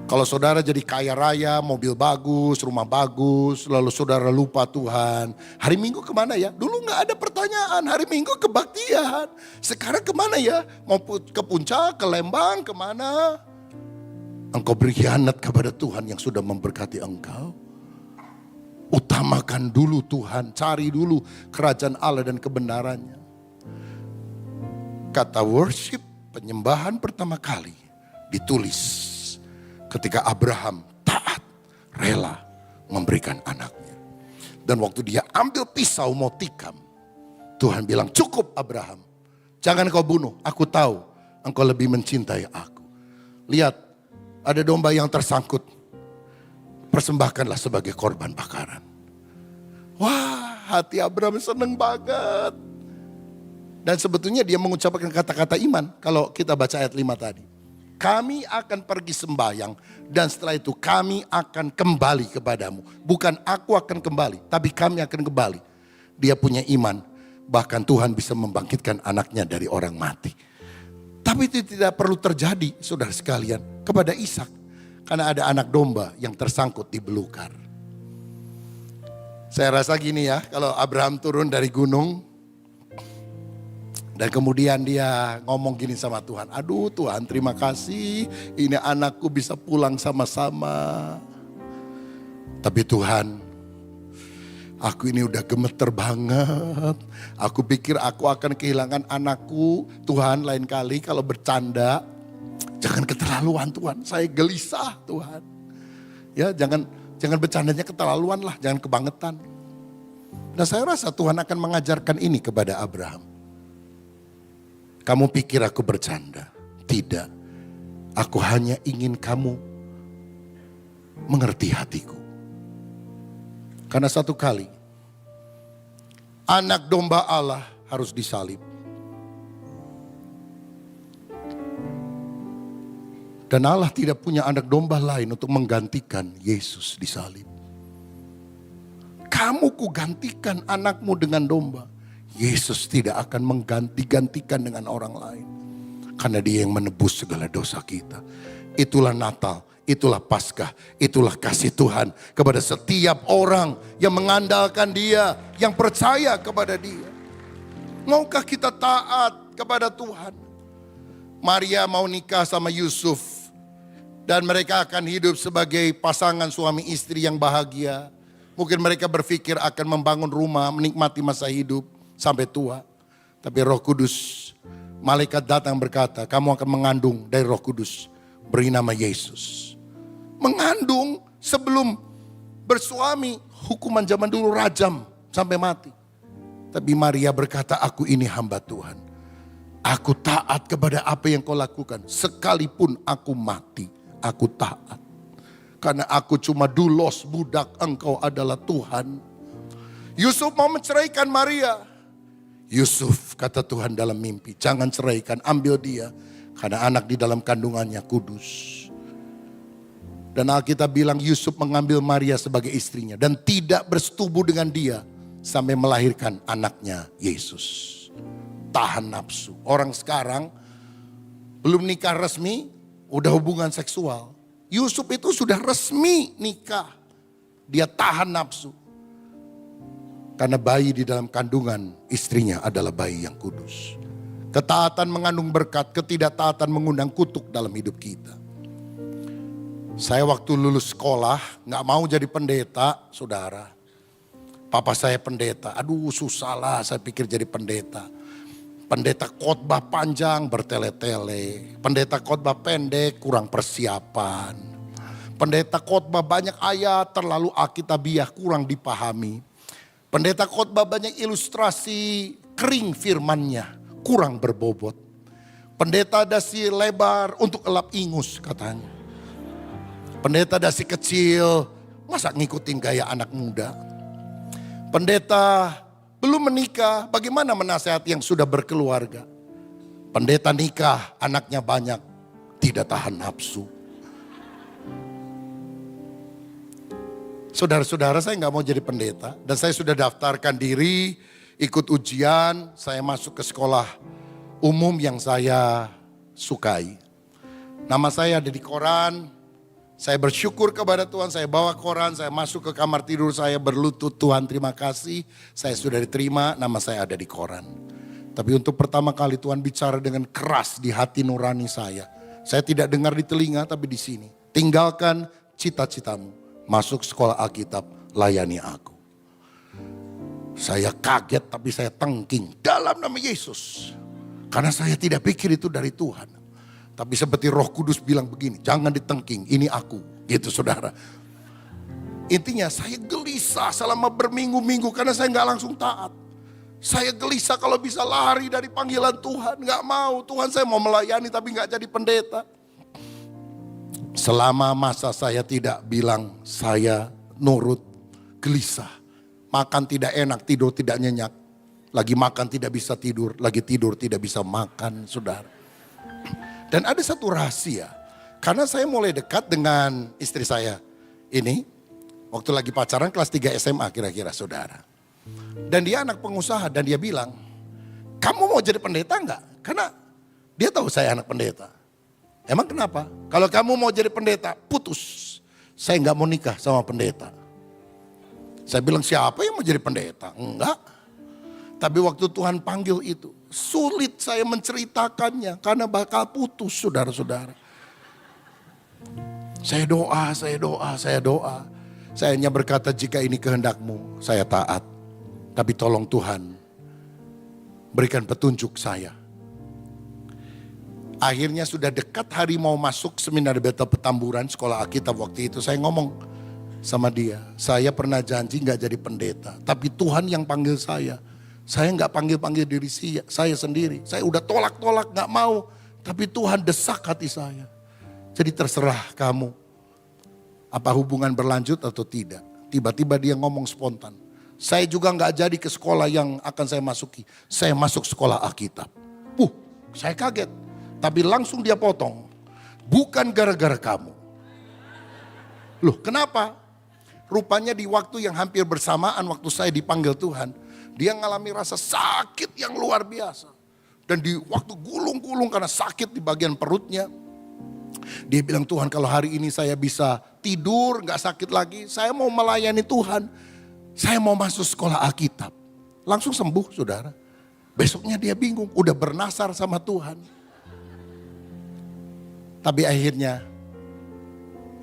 Kalau saudara jadi kaya raya, mobil bagus, rumah bagus, lalu saudara lupa Tuhan. Hari Minggu kemana ya? Dulu gak ada pertanyaan, hari Minggu kebaktian. Sekarang kemana ya? Mau ke puncak, ke Lembang, kemana? Engkau berkhianat kepada Tuhan yang sudah memberkati engkau. Utamakan dulu Tuhan, cari dulu kerajaan Allah dan kebenarannya. Kata worship, penyembahan pertama kali ditulis ketika Abraham taat, rela memberikan anaknya. Dan waktu dia ambil pisau mau tikam, Tuhan bilang, cukup Abraham, jangan kau bunuh, aku tahu engkau lebih mencintai aku. Lihat, ada domba yang tersangkut, persembahkanlah sebagai korban bakaran. Wah, hati Abraham senang banget. Dan sebetulnya dia mengucapkan kata-kata iman. Kalau kita baca ayat 5 tadi. Kami akan pergi sembahyang dan setelah itu kami akan kembali kepadamu. Bukan aku akan kembali, tapi kami akan kembali. Dia punya iman, bahkan Tuhan bisa membangkitkan anaknya dari orang mati. Tapi itu tidak perlu terjadi, saudara sekalian, kepada Ishak. Karena ada anak domba yang tersangkut di belukar. Saya rasa gini ya, kalau Abraham turun dari gunung, dan kemudian dia ngomong gini sama Tuhan, aduh Tuhan terima kasih, ini anakku bisa pulang sama-sama. Tapi Tuhan, aku ini udah gemeter banget. Aku pikir aku akan kehilangan anakku. Tuhan, lain kali kalau bercanda, jangan keterlaluan Tuhan. Saya gelisah Tuhan. Ya jangan bercandanya keterlaluan lah, jangan kebangetan. Dan saya rasa Tuhan akan mengajarkan ini kepada Abraham. Kamu pikir aku bercanda? Tidak. Aku hanya ingin kamu mengerti hatiku. Karena satu kali, anak domba Allah harus disalib. Dan Allah tidak punya anak domba lain untuk menggantikan Yesus disalib. Kamu kugantikan anakmu dengan domba. Yesus tidak akan mengganti-gantikan dengan orang lain. Karena dia yang menebus segala dosa kita. Itulah Natal, itulah Paskah, itulah kasih Tuhan kepada setiap orang yang mengandalkan dia, yang percaya kepada dia. Maukah kita taat kepada Tuhan? Maria mau nikah sama Yusuf. Dan mereka akan hidup sebagai pasangan suami istri yang bahagia. Mungkin mereka berpikir akan membangun rumah, menikmati masa hidup sampai tua. Tapi Roh Kudus malaikat datang berkata, kamu akan mengandung dari Roh Kudus, beri nama Yesus. Mengandung sebelum bersuami, hukuman zaman dulu rajam sampai mati. Tapi Maria berkata, aku ini hamba Tuhan. Aku taat kepada apa yang kau lakukan. Sekalipun aku mati, aku taat. Karena aku cuma dulos, budak, engkau adalah Tuhan. Yusuf mau menceraikan Maria. Yusuf, kata Tuhan dalam mimpi, jangan ceraikan, ambil dia. Karena anak di dalam kandungannya kudus. Dan Alkitab bilang Yusuf mengambil Maria sebagai istrinya. Dan tidak bersetubuh dengan dia sampai melahirkan anaknya Yesus. Tahan nafsu. Orang sekarang belum nikah resmi, udah hubungan seksual. Yusuf itu sudah resmi nikah. Dia tahan nafsu. Karena bayi di dalam kandungan istrinya adalah bayi yang kudus. Ketaatan mengandung berkat, ketidaktaatan mengundang kutuk dalam hidup kita. Saya waktu lulus sekolah gak mau jadi pendeta, saudara. Papa saya pendeta, aduh susah lah saya pikir jadi pendeta. Pendeta khotbah panjang bertele-tele. Pendeta khotbah pendek kurang persiapan. Pendeta khotbah banyak ayat terlalu alkitabiah kurang dipahami. Pendeta khotbah banyak ilustrasi kering firmannya kurang berbobot. Pendeta dasi lebar untuk elap ingus katanya. Pendeta dasi kecil masa ngikutin gaya anak muda. Pendeta belum menikah, bagaimana menasihati yang sudah berkeluarga? Pendeta nikah, anaknya banyak, tidak tahan nafsu. Saudara-saudara, saya nggak mau jadi pendeta. Dan saya sudah daftarkan diri, ikut ujian, saya masuk ke sekolah umum yang saya sukai. Nama saya ada di koran. Saya bersyukur kepada Tuhan, saya bawa koran, saya masuk ke kamar tidur saya berlutut, Tuhan terima kasih. Saya sudah diterima, nama saya ada di koran. Tapi untuk pertama kali Tuhan bicara dengan keras di hati nurani saya. Saya tidak dengar di telinga tapi di sini. Tinggalkan cita-citamu, masuk sekolah Alkitab, layani aku. Saya kaget tapi saya tengking dalam nama Yesus. Karena saya tidak pikir itu dari Tuhan. Tapi seperti Roh Kudus bilang begini, jangan ditengking, ini aku, gitu saudara. Intinya saya gelisah selama berminggu-minggu karena saya gak langsung taat. Saya gelisah kalau bisa lari dari panggilan Tuhan, gak mau. Tuhan saya mau melayani tapi gak jadi pendeta. Selama masa saya tidak bilang, saya nurut, gelisah. Makan tidak enak, tidur tidak nyenyak. Lagi makan tidak bisa tidur, lagi tidur tidak bisa makan, saudara. Dan ada satu rahasia, karena saya mulai dekat dengan istri saya ini, waktu lagi pacaran kelas 3 SMA kira-kira saudara. Dan dia anak pengusaha dan dia bilang, kamu mau jadi pendeta enggak? Karena dia tahu saya anak pendeta. Emang kenapa? Kalau kamu mau jadi pendeta, putus. Saya enggak mau nikah sama pendeta. Saya bilang siapa yang mau jadi pendeta? Enggak. Tapi waktu Tuhan panggil itu, sulit saya menceritakannya karena bakal putus saudara-saudara. Saya doa. Saya hanya berkata jika ini kehendakmu, saya taat. Tapi tolong Tuhan, berikan petunjuk saya. Akhirnya sudah dekat hari mau masuk seminar Bethel Petamburan, sekolah Alkitab waktu itu. Saya ngomong sama dia, saya pernah janji gak jadi pendeta. Tapi Tuhan yang panggil saya. Saya gak panggil-panggil diri saya sendiri. Saya udah tolak-tolak gak mau. Tapi Tuhan desak hati saya. Jadi terserah kamu. Apa hubungan berlanjut atau tidak. Tiba-tiba dia ngomong spontan. Saya juga gak jadi ke sekolah yang akan saya masuki. Saya masuk sekolah Alkitab. Saya kaget. Tapi langsung dia potong. Bukan gara-gara kamu. Loh kenapa? Rupanya di waktu yang hampir bersamaan waktu saya dipanggil Tuhan. Dia ngalami rasa sakit yang luar biasa. Dan di waktu gulung-gulung karena sakit di bagian perutnya. Dia bilang Tuhan kalau hari ini saya bisa tidur gak sakit lagi. Saya mau melayani Tuhan. Saya mau masuk sekolah Alkitab. Langsung sembuh saudara. Besoknya dia bingung. Udah bernasar sama Tuhan. Tapi akhirnya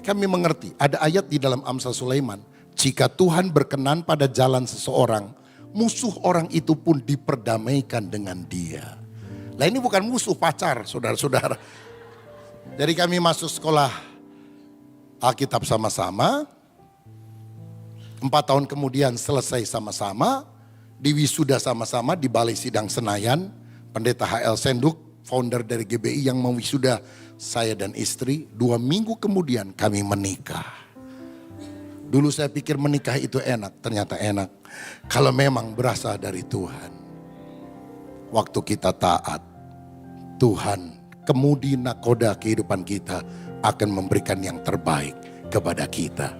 kami mengerti. Ada ayat di dalam Amsal Sulaiman. Jika Tuhan berkenan pada jalan seseorang. Musuh orang itu pun diperdamaikan dengan dia. Lah ini bukan musuh, pacar saudara-saudara. Jadi kami masuk sekolah Alkitab sama-sama. 4 tahun kemudian selesai sama-sama. Di wisuda sama-sama di Balai Sidang Senayan. Pendeta H.L. Senduk, founder dari GBI yang mewisuda saya dan istri. 2 minggu kemudian kami menikah. Dulu saya pikir menikah itu enak, ternyata enak. Kalau memang berasal dari Tuhan. Waktu kita taat, Tuhan kemudi nakoda kehidupan kita akan memberikan yang terbaik kepada kita.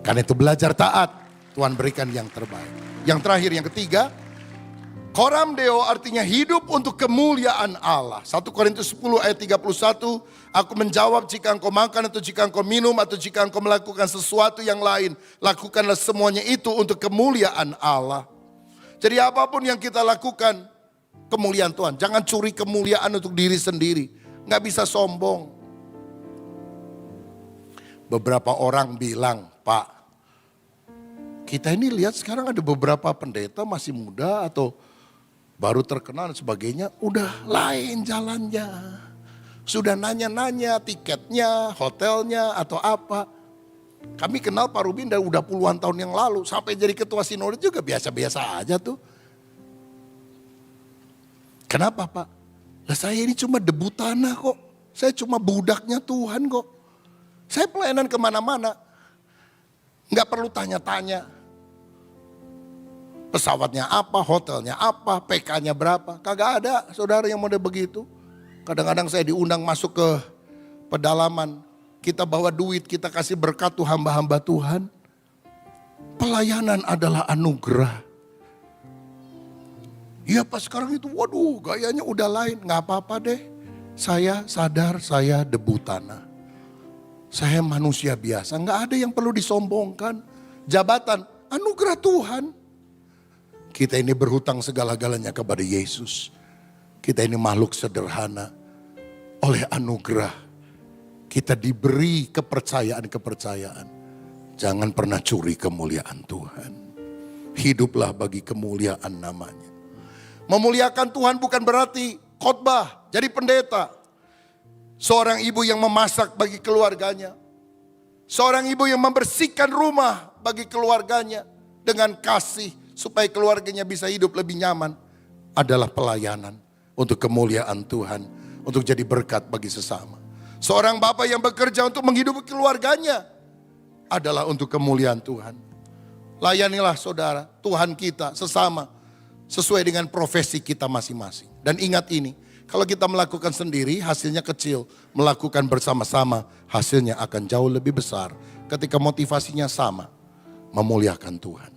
Karena itu belajar taat, Tuhan berikan yang terbaik. Yang terakhir, yang ketiga, Coram Deo artinya hidup untuk kemuliaan Allah. 1 Korintus 10 ayat 31, aku menjawab jika engkau makan atau jika engkau minum atau jika engkau melakukan sesuatu yang lain, lakukanlah semuanya itu untuk kemuliaan Allah. Jadi apapun yang kita lakukan, kemuliaan Tuhan. Jangan curi kemuliaan untuk diri sendiri. Nggak bisa sombong. Beberapa orang bilang, Pak, kita ini lihat sekarang ada beberapa pendeta masih muda atau baru terkenal dan sebagainya. Udah lain jalannya. Sudah nanya-nanya tiketnya, hotelnya atau apa. Kami kenal Pak Rubin udah puluhan tahun yang lalu. Sampai jadi ketua sinode juga biasa-biasa aja tuh. Kenapa Pak? Lah saya ini cuma debu tanah kok. Saya cuma budaknya Tuhan kok. Saya pelayanan kemana-mana. Nggak perlu tanya-tanya. Pesawatnya apa, hotelnya apa, PK-nya berapa. Kagak ada saudara yang model begitu. Kadang-kadang saya diundang masuk ke pedalaman. Kita bawa duit, kita kasih berkat tuh hamba-hamba Tuhan. Pelayanan adalah anugerah. Iya pas sekarang itu waduh gayanya udah lain. Gak apa-apa deh. Saya sadar saya debu tanah. Saya manusia biasa. Gak ada yang perlu disombongkan. Jabatan anugerah Tuhan. Kita ini berhutang segala-galanya kepada Yesus. Kita ini makhluk sederhana. Oleh anugerah. Kita diberi kepercayaan-kepercayaan. Jangan pernah curi kemuliaan Tuhan. Hiduplah bagi kemuliaan namanya. Memuliakan Tuhan bukan berarti khotbah, jadi pendeta. Seorang ibu yang memasak bagi keluarganya. Seorang ibu yang membersihkan rumah bagi keluarganya. Dengan kasih supaya keluarganya bisa hidup lebih nyaman. Adalah pelayanan untuk kemuliaan Tuhan. Untuk jadi berkat bagi sesama. Seorang bapak yang bekerja untuk menghidupi keluarganya. Adalah untuk kemuliaan Tuhan. Layanilah saudara, Tuhan kita sesama. Sesuai dengan profesi kita masing-masing. Dan ingat ini, kalau kita melakukan sendiri hasilnya kecil. Melakukan bersama-sama hasilnya akan jauh lebih besar. Ketika motivasinya sama, memuliakan Tuhan.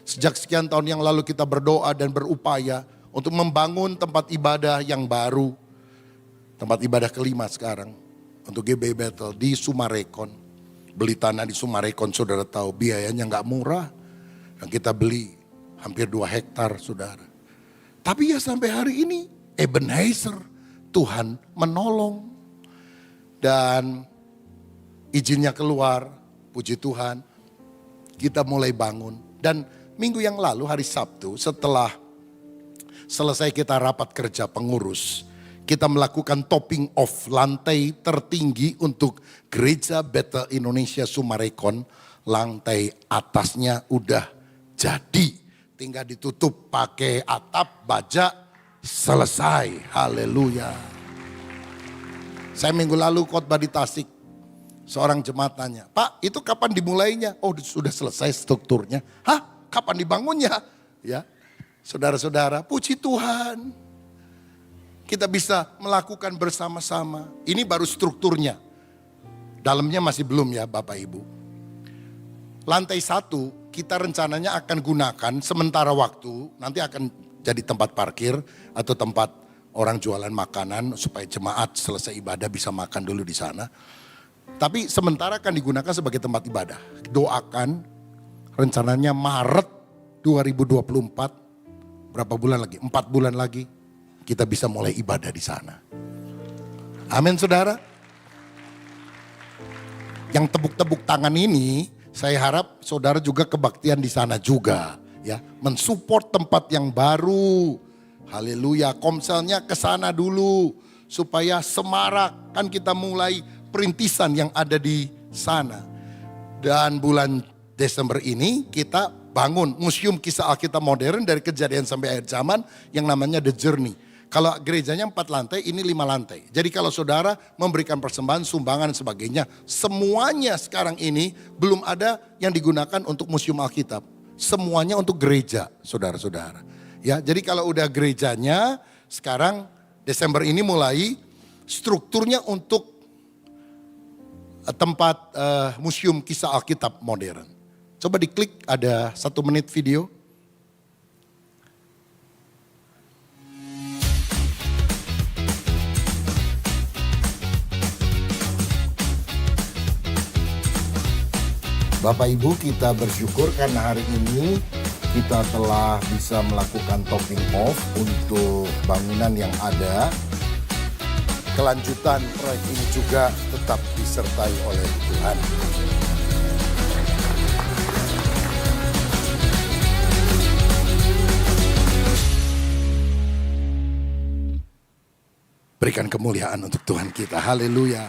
Sejak sekian tahun yang lalu kita berdoa dan berupaya untuk membangun tempat ibadah yang baru. Tempat ibadah kelima sekarang untuk GBI Bethel di Sumarekon. Beli tanah di Sumarekon saudara tahu biayanya gak murah. Dan kita beli hampir 2 hektar saudara. Tapi ya sampai hari ini Ebenezer Tuhan menolong. Dan izinnya keluar, puji Tuhan. Kita mulai bangun. Dan minggu yang lalu hari Sabtu setelah selesai kita rapat kerja pengurus. Kita melakukan topping off lantai tertinggi untuk Gereja Bethel Indonesia Sumarekon. Lantai atasnya udah jadi. Tinggal ditutup pakai atap, baja, selesai. Haleluya. Saya minggu lalu khotbah di Tasik. Seorang jemaat tanya, Pak itu kapan dimulainya? Oh sudah selesai strukturnya. Hah? Kapan dibangunnya? Ya, saudara-saudara, puji Tuhan. Kita bisa melakukan bersama-sama. Ini baru strukturnya. Dalamnya masih belum ya Bapak Ibu. Lantai 1 kita rencananya akan gunakan sementara waktu. Nanti akan jadi tempat parkir atau tempat orang jualan makanan. Supaya jemaat selesai ibadah bisa makan dulu di sana. Tapi sementara akan digunakan sebagai tempat ibadah. Doakan rencananya Maret 2024. Berapa bulan lagi? 4 bulan lagi. Kita bisa mulai ibadah di sana. Amin saudara. Yang tepuk-tepuk tangan ini, saya harap saudara juga kebaktian di sana juga. Ya, mensupport tempat yang baru. Haleluya, komselnya ke sana dulu supaya semarak. Kan kita mulai perintisan yang ada di sana. Dan bulan Desember ini kita bangun Museum Kisah Alkitab Modern dari Kejadian sampai akhir zaman yang namanya The Journey. Kalau gerejanya 4 lantai, ini 5 lantai. Jadi kalau saudara memberikan persembahan, sumbangan dan sebagainya, semuanya sekarang ini belum ada yang digunakan untuk Museum Alkitab. Semuanya untuk gereja, saudara-saudara. Ya, jadi kalau udah gerejanya, sekarang Desember ini mulai strukturnya untuk tempat Museum Kisah Alkitab Modern. Coba diklik, ada 1 menit video. Bapak Ibu, kita bersyukur karena hari ini kita telah bisa melakukan topping off untuk bangunan yang ada. Kelanjutan proyek ini juga tetap disertai oleh Tuhan. Berikan kemuliaan untuk Tuhan kita. Haleluya.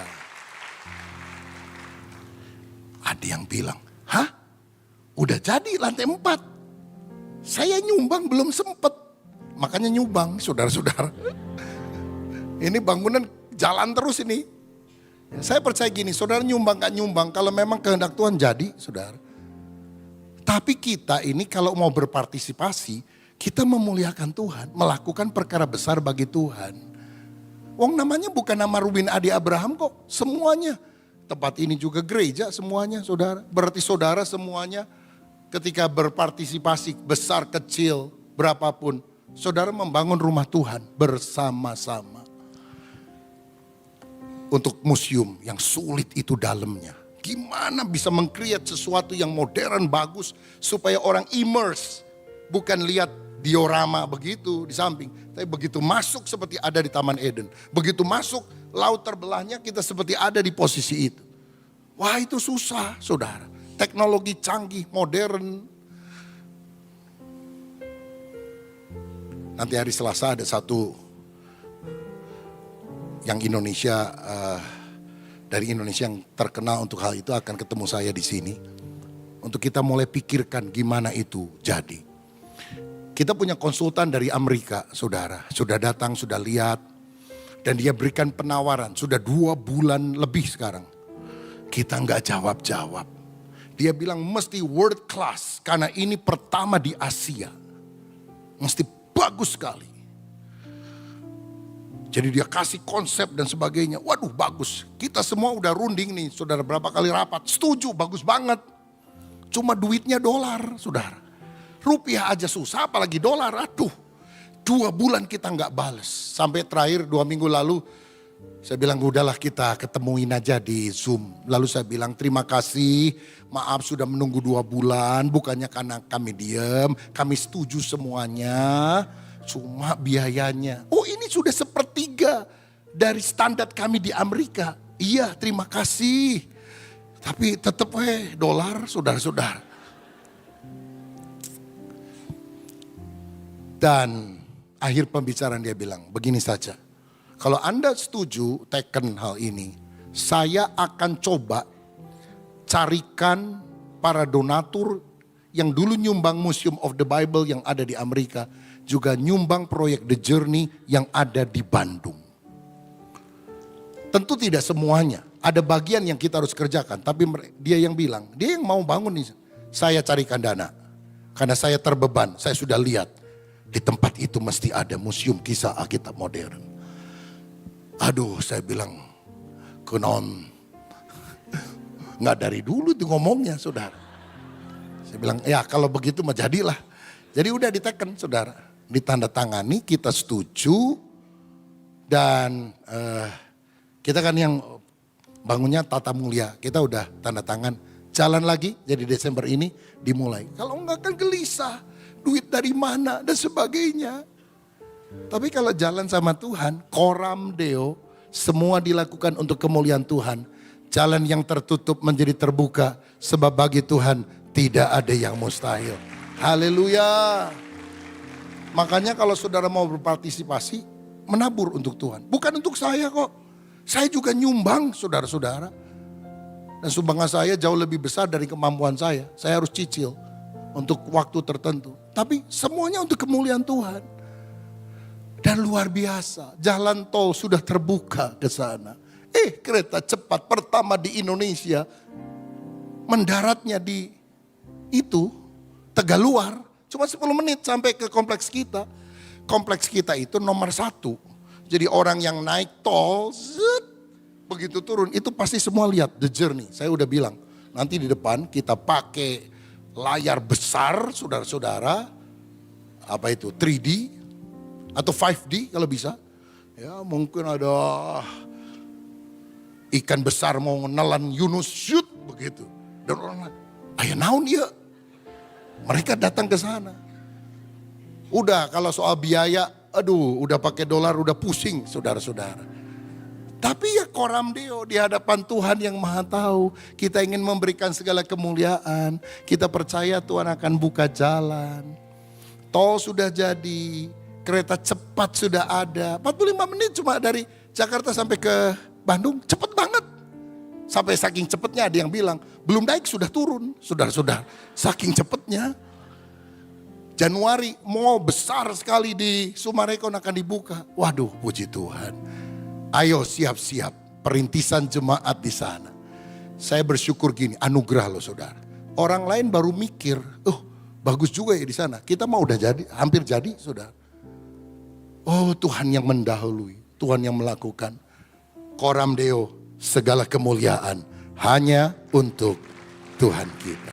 Ada yang bilang, hah? Udah jadi lantai 4. Saya nyumbang belum sempet. Makanya nyumbang, saudara-saudara. Ini bangunan jalan terus ini. Saya percaya gini, saudara nyumbang gak nyumbang, kalau memang kehendak Tuhan jadi, saudara. Tapi kita ini kalau mau berpartisipasi, kita memuliakan Tuhan, melakukan perkara besar bagi Tuhan. Wong namanya bukan nama Ruben Adi Abraham kok, semuanya. Tempat ini juga gereja semuanya, saudara. Berarti saudara semuanya ketika berpartisipasi besar kecil berapapun, saudara membangun rumah Tuhan bersama-sama. Untuk museum yang sulit itu dalamnya. Gimana bisa meng-create sesuatu yang modern, bagus, supaya orang immerse. Bukan lihat diorama begitu di samping. Tapi begitu masuk seperti ada di Taman Eden. Begitu masuk laut terbelahnya kita seperti ada di posisi itu. Wah itu susah saudara. Teknologi canggih, modern. Nanti hari Selasa ada satu yang Indonesia, dari Indonesia yang terkenal untuk hal itu akan ketemu saya di sini. Untuk kita mulai pikirkan gimana itu jadi. Kita punya konsultan dari Amerika saudara. Sudah datang, sudah lihat. Dan dia berikan penawaran, sudah 2 bulan lebih sekarang. Kita nggak jawab-jawab. Dia bilang mesti world class karena ini pertama di Asia. Mesti bagus sekali. Jadi dia kasih konsep dan sebagainya. Waduh bagus. Kita semua udah runding nih saudara, berapa kali rapat. Setuju, bagus banget. Cuma duitnya dolar saudara. Rupiah aja susah apalagi dolar. Aduh 2 bulan kita nggak bales. Sampai terakhir 2 minggu lalu saya bilang udahlah kita ketemuin aja di Zoom. Lalu saya bilang terima kasih, maaf sudah menunggu 2 bulan. Bukannya karena kami diam, kami setuju semuanya. Cuma biayanya. Oh ini sudah 1/3 dari standar kami di Amerika. Iya terima kasih. Tapi tetap dolar saudara-saudara. Dan akhir pembicaraan dia bilang begini saja. Kalau Anda setuju teken hal ini, saya akan coba carikan para donatur yang dulu nyumbang Museum of the Bible yang ada di Amerika, juga nyumbang proyek The Journey yang ada di Bandung. Tentu tidak semuanya, ada bagian yang kita harus kerjakan, tapi dia yang bilang, dia yang mau bangun nih, saya carikan dana. Karena saya terbeban, saya sudah lihat di tempat itu mesti ada Museum Kisah Alkitab Modern. Aduh saya bilang, kenon, nggak dari dulu tuh ngomongnya saudara. Saya bilang ya kalau begitu mah jadilah. Jadi udah diteken saudara, ditandatangani kita setuju. Dan kita kan yang bangunnya Tata Mulia, kita udah tanda tangan. Jalan lagi jadi Desember ini dimulai. Kalau enggak kan gelisah, duit dari mana dan sebagainya. Tapi kalau jalan sama Tuhan, koram deo, semua dilakukan untuk kemuliaan Tuhan. Jalan yang tertutup menjadi terbuka, sebab bagi Tuhan tidak ada yang mustahil. Haleluya. Makanya kalau saudara mau berpartisipasi, menabur untuk Tuhan. Bukan untuk saya kok. Saya juga nyumbang saudara-saudara. Dan sumbangan saya jauh lebih besar dari kemampuan saya. Saya harus cicil untuk waktu tertentu. Tapi semuanya untuk kemuliaan Tuhan. Dan luar biasa, jalan tol sudah terbuka ke sana. Kereta cepat pertama di Indonesia mendaratnya di itu Tegaluar. Cuma 10 menit sampai ke kompleks kita. Kompleks kita itu nomor 1. Jadi orang yang naik tol, begitu turun itu pasti semua lihat the journey. Saya udah bilang, nanti di depan kita pakai layar besar saudara-saudara. Apa itu 3D atau 5D kalau bisa. Ya mungkin ada ikan besar mau nelan Yunus shoot begitu. Dan orang ayah naon dia. Mereka datang ke sana. Udah kalau soal biaya, aduh udah pakai dolar udah pusing saudara-saudara. Tapi ya koram deo di hadapan Tuhan yang maha tahu. Kita ingin memberikan segala kemuliaan. Kita percaya Tuhan akan buka jalan. Tol sudah jadi, kereta cepat sudah ada. 45 menit cuma dari Jakarta sampai ke Bandung, cepet banget. Sampai saking cepetnya ada yang bilang, belum naik sudah turun. Saudara-saudara, saking cepetnya. Januari mall besar sekali di Sumarekon akan dibuka. Waduh puji Tuhan. Ayo siap-siap perintisan jemaat di sana. Saya bersyukur gini, anugerah loh saudara. Orang lain baru mikir, bagus juga ya di sana. Kita mau udah jadi, hampir jadi saudara. Oh Tuhan yang mendahului, Tuhan yang melakukan. Koram Deo, segala kemuliaan hanya untuk Tuhan kita.